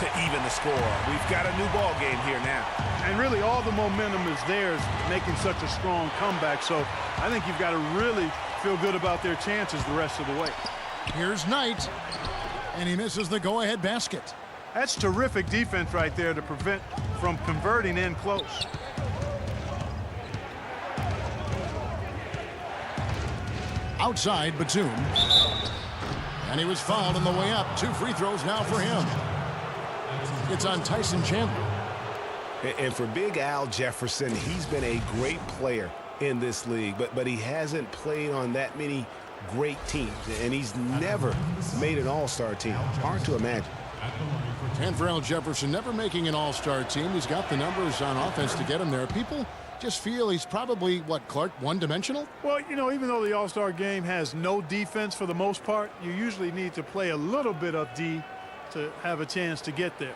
to even the score. We've got a new ball game here now. And really, all the momentum is theirs, making such a strong comeback. So I think you've got to really feel good about their chances the rest of the way. Here's Knight. And he misses the go-ahead basket. That's terrific defense right there to prevent from converting in close. Outside, Batum. And he was fouled on the way up. 2 free throws now for him. It's on Tyson Chandler. And for Big Al Jefferson, he's been a great player in this league, but he hasn't played on that many great teams, and he's never made an all-star team. Hard to imagine. And for Al Jefferson, never making an all-star team, he's got the numbers on offense to get him there. People just feel he's probably, what, Clark, one-dimensional? Well, you know, even though the all-star game has no defense for the most part, you usually need to play a little bit of D to have a chance to get there.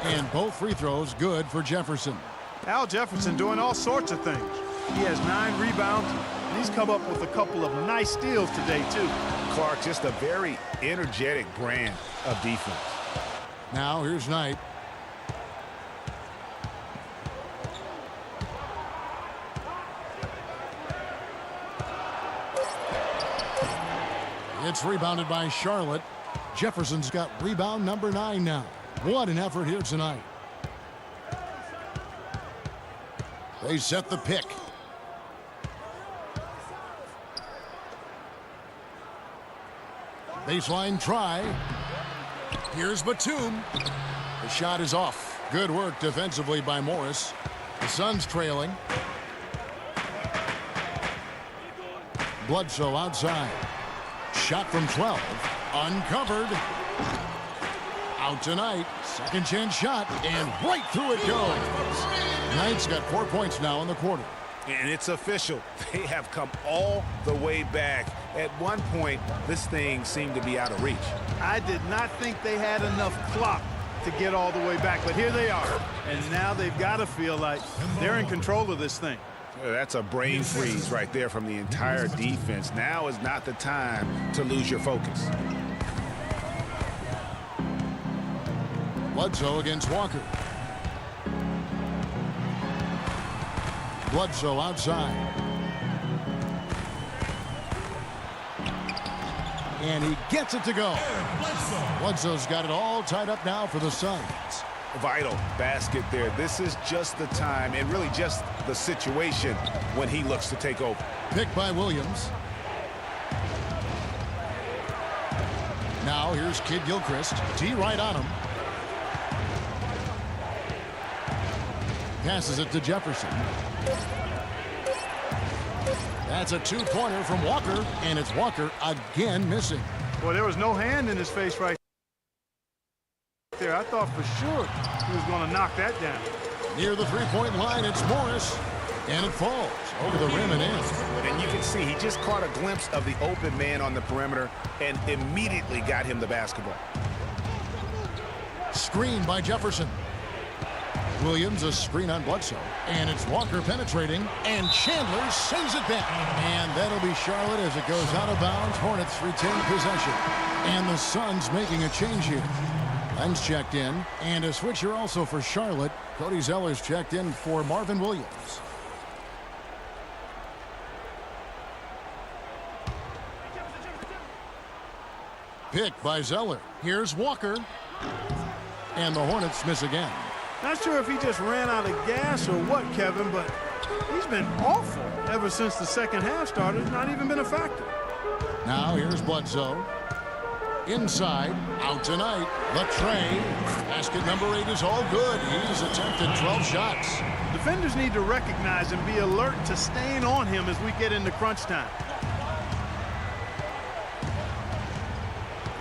And both free throws good for Jefferson. Al Jefferson doing all sorts of things. He has 9 rebounds, and he's come up with a couple of nice steals today, too. Clark, just a very energetic brand of defense. Now here's Knight. It's rebounded by Charlotte. Jefferson's got rebound number 9 now. What an effort here tonight. They set the pick. Baseline try. Here's Batum. The shot is off. Good work defensively by Morris. The Suns trailing. Bledsoe outside. Shot from 12. Uncovered. Out tonight. Second chance shot. And right through it goes. Knight's got 4 points now in the quarter. And it's official. They have come all the way back. At one point, this thing seemed to be out of reach. I did not think they had enough clock to get all the way back, but here they are. And now they've got to feel like they're in control of this thing. That's a brain freeze right there from the entire defense. Now is not the time to lose your focus. Bledsoe against Walker. Bledsoe outside. And he gets it to go. Bledsoe's got it all tied up now for the Suns. Vital basket there. This is just the time and really just the situation when he looks to take over. Picked by Williams. Now here's Kid Gilchrist. T right on him. Passes it to Jefferson. That's a two-pointer from Walker, and it's Walker again missing. Well, there was no hand in his face right there. I thought for sure he was going to knock that down. Near the three-point line, it's Morris, and it falls over the rim and in. And you can see he just caught a glimpse of the open man on the perimeter and immediately got him the basketball. Screen by Jefferson. Williams a screen on Bledsoe, and it's Walker penetrating, and Chandler sends it back. And that'll be Charlotte as it goes out of bounds. Hornets retain possession. And the Suns making a change here. Lenz checked in, and a switcher also for Charlotte. Cody Zeller's checked in for Marvin Williams. Pick by Zeller. Here's Walker. And the Hornets miss again. Not sure if he just ran out of gas or what, Kevin, but he's been awful ever since the second half started. Not even been a factor. Now here's Bledsoe. Inside, out tonight. The tray. Basket number 8 is all good. He's attempted 12 shots. Defenders need to recognize and be alert to staying on him as we get into crunch time.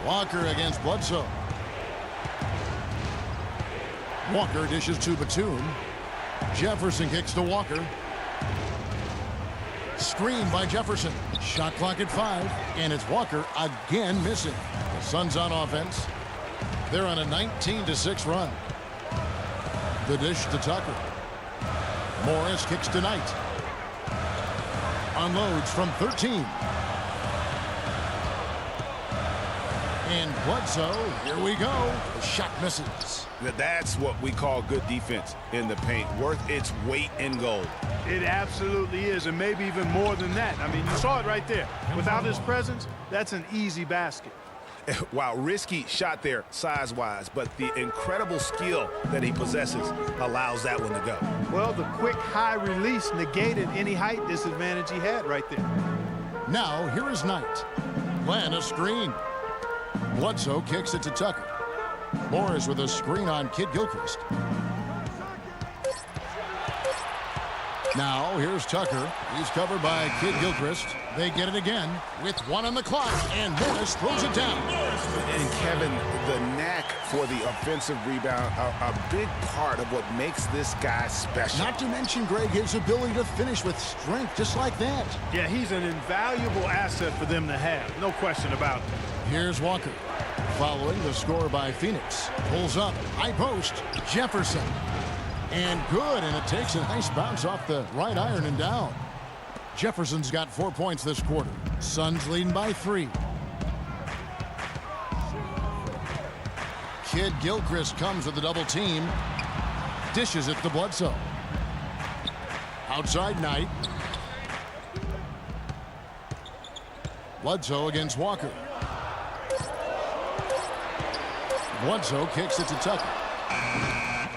Walker against Bledsoe. Walker dishes to Batum. Jefferson kicks to Walker. Screen by Jefferson. Shot clock at 5, and it's Walker again missing. The Suns on offense. They're on a 19-6 run. The dish to Tucker. Morris kicks to Knight. Unloads from 13. And Bledsoe, here we go. The shot misses. That's what we call good defense in the paint. Worth its weight in gold. It absolutely is, and maybe even more than that. I mean, you saw it right there. Without his presence, that's an easy basket. Wow, risky shot there size-wise, but the incredible skill that he possesses allows that one to go. Well, the quick high release negated any height disadvantage he had right there. Now, here is Knight. Plan a screen. Bledsoe kicks it to Tucker. Morris with a screen on Kid Gilchrist. Now, here's Tucker. He's covered by Kid Gilchrist. They get it again with 1 on the clock, and Morris throws it down. And Kevin, the knack for the offensive rebound, a big part of what makes this guy special. Not to mention, Greg, his ability to finish with strength just like that. Yeah, he's an invaluable asset for them to have. No question about it. Here's Walker. Following the score by Phoenix. Pulls up. High post. Jefferson. And good. And it takes a nice bounce off the right iron and down. Jefferson's got 4 points this quarter. Suns leading by 3. Kid Gilchrist comes with the double team. Dishes it to Bledsoe. Outside Knight. Bledsoe against Walker. Bledsoe kicks it to Tucker.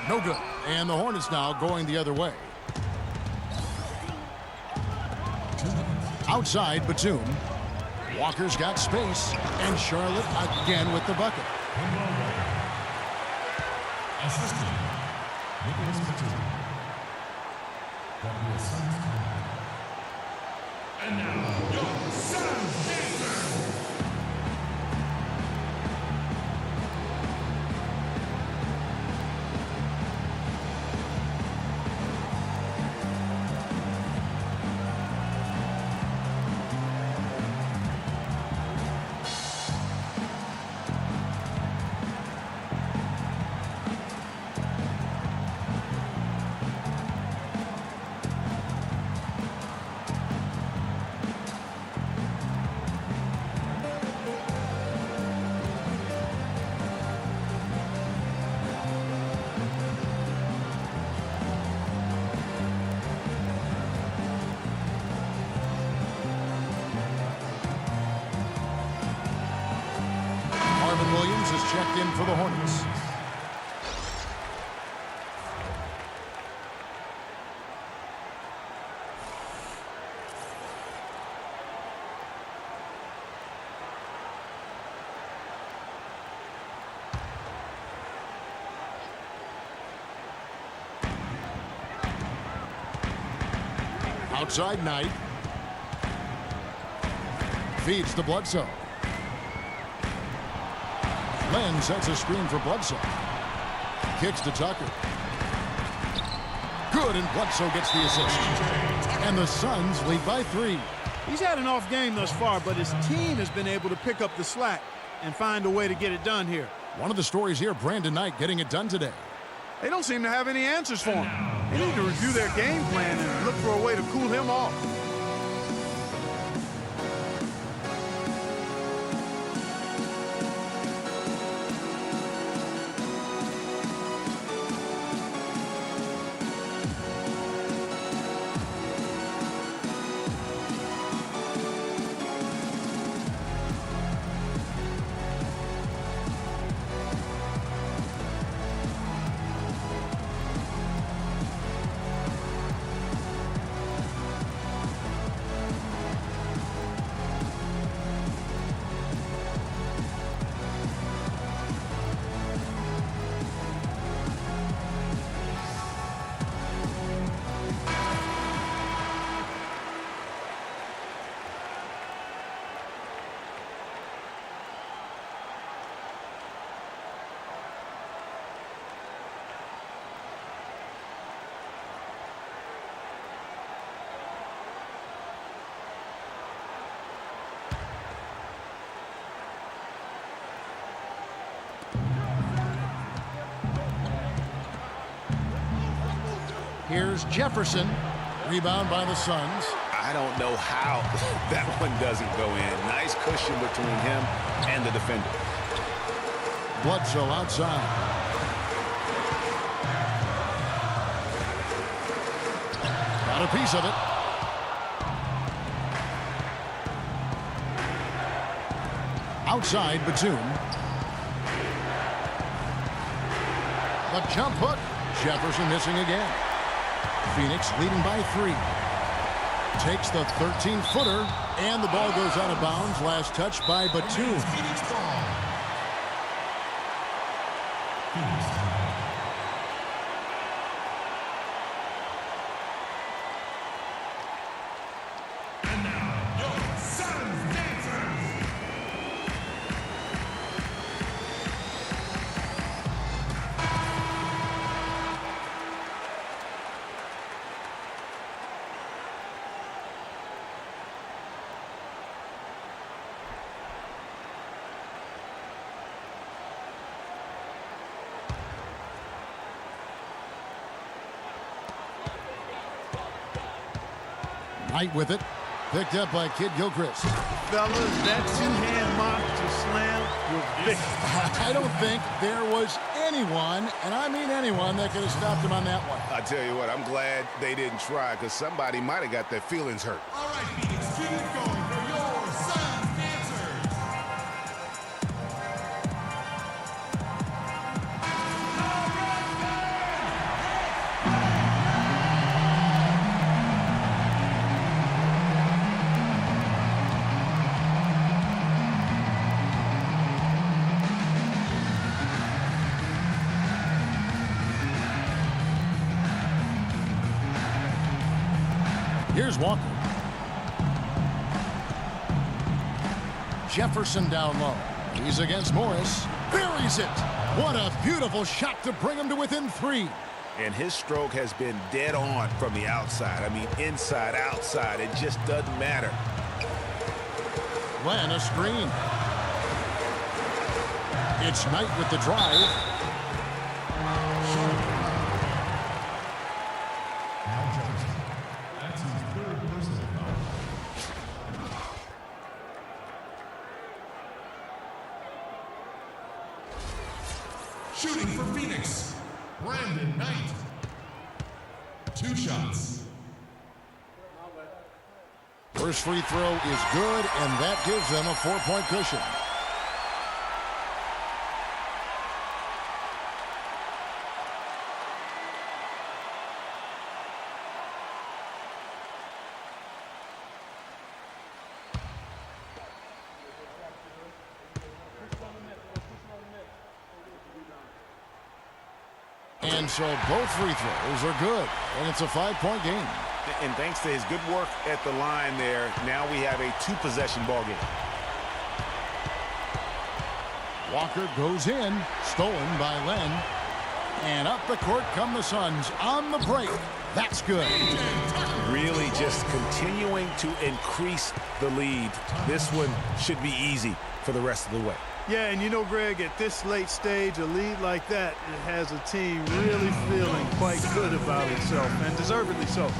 No good. And the Hornets now going the other way. Outside Batum. Walker's got space. And Charlotte again with the bucket. Assistant, Nicholas Batum. And now, your Suns Dancers. Williams is checked in for the Hornets. Outside Knight. Feeds to Bledsoe. Len sets a screen for Bledsoe. Kicks to Tucker. Good, and Bledsoe gets the assist. And the Suns lead by 3. He's had an off game thus far, but his team has been able to pick up the slack and find a way to get it done here. One of the stories here, Brandon Knight getting it done today. They don't seem to have any answers for him. They need to review their game plan and look for a way to cool him off. Here's Jefferson. Rebound by the Suns. I don't know how that one doesn't go in. Nice cushion between him and the defender. Bledsoe outside. Got a piece of it. Outside Batum. The jump hook. Jefferson missing again. Phoenix leading by 3. Takes the 13-footer, and the ball goes out of bounds. Last touch by Batum. And now, your Suns Dancers. Knight with it. Picked up by Kid Gilchrist. Fellas, that two-hand mock to slam was big. I don't think there was anyone, and I mean anyone, that could have stopped him on that one. I tell you what, I'm glad they didn't try because somebody might have got their feelings hurt. All right, Phoenix, keep it going for your son's answers. Here's Walker. Jefferson down low. He's against Morris. Buries it. What a beautiful shot to bring him to within 3. And his stroke has been dead on from the outside. I mean, inside, outside, it just doesn't matter. Len, a screen. It's Knight with the drive. Shooting for Phoenix, Brandon Knight. 2 shots. First free throw is good, and that gives them a 4-point cushion. And so both free throws are good, and it's a 5-point game. And thanks to his good work at the line there, now we have a 2-possession ball game. Walker goes in, stolen by Len. And up the court come the Suns on the break. That's good. Really just continuing to increase the lead. This one should be easy for the rest of the way. Yeah, and you know, Greg, at this late stage, a lead like that, it has a team really feeling quite good about itself, and deservedly so.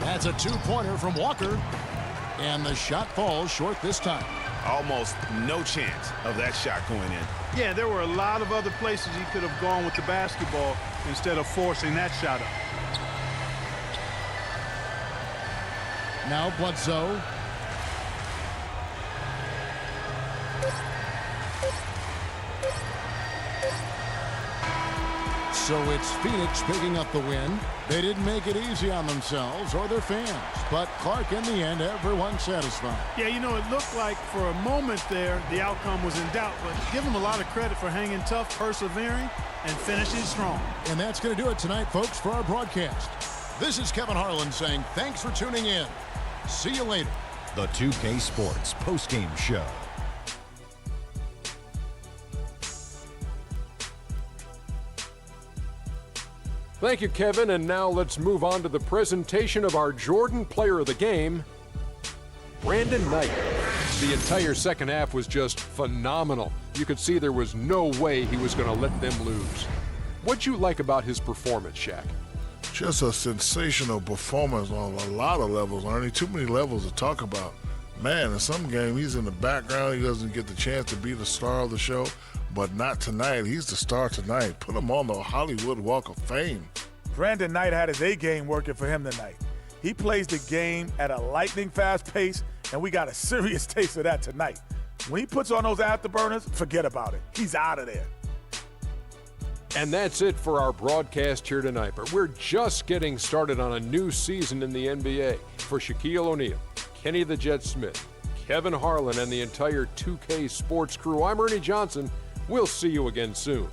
That's a 2-pointer from Walker. And the shot falls short this time. Almost no chance of that shot going in. Yeah, there were a lot of other places he could have gone with the basketball instead of forcing that shot up. Now Bledsoe. So it's Phoenix picking up the win. They didn't make it easy on themselves or their fans. But Clark, in the end, everyone's satisfied. Yeah, you know, it looked like for a moment there the outcome was in doubt, but give them a lot of credit for hanging tough, persevering, and finishing strong. And that's going to do it tonight, folks, for our broadcast. This is Kevin Harlan saying thanks for tuning in. See you later. The 2K Sports postgame show. Thank you, Kevin. And now let's move on to the presentation of our Jordan Player of the Game, Brandon Knight. The entire second half was just phenomenal. You could see there was no way he was going to let them lose. What'd you like about his performance, Shaq? Just a sensational performance on a lot of levels, Ernie. Too many levels to talk about. Man, in some game, he's in the background. He doesn't get the chance to be the star of the show, but not tonight. He's the star tonight. Put him on the Hollywood Walk of Fame. Brandon Knight had his A-game working for him tonight. He plays the game at a lightning-fast pace, and we got a serious taste of that tonight. When he puts on those afterburners, forget about it. He's out of there. And that's it for our broadcast here tonight. But we're just getting started on a new season in the NBA. For Shaquille O'Neal, Kenny the Jet Smith, Kevin Harlan, and the entire 2K Sports crew, I'm Ernie Johnson. We'll see you again soon.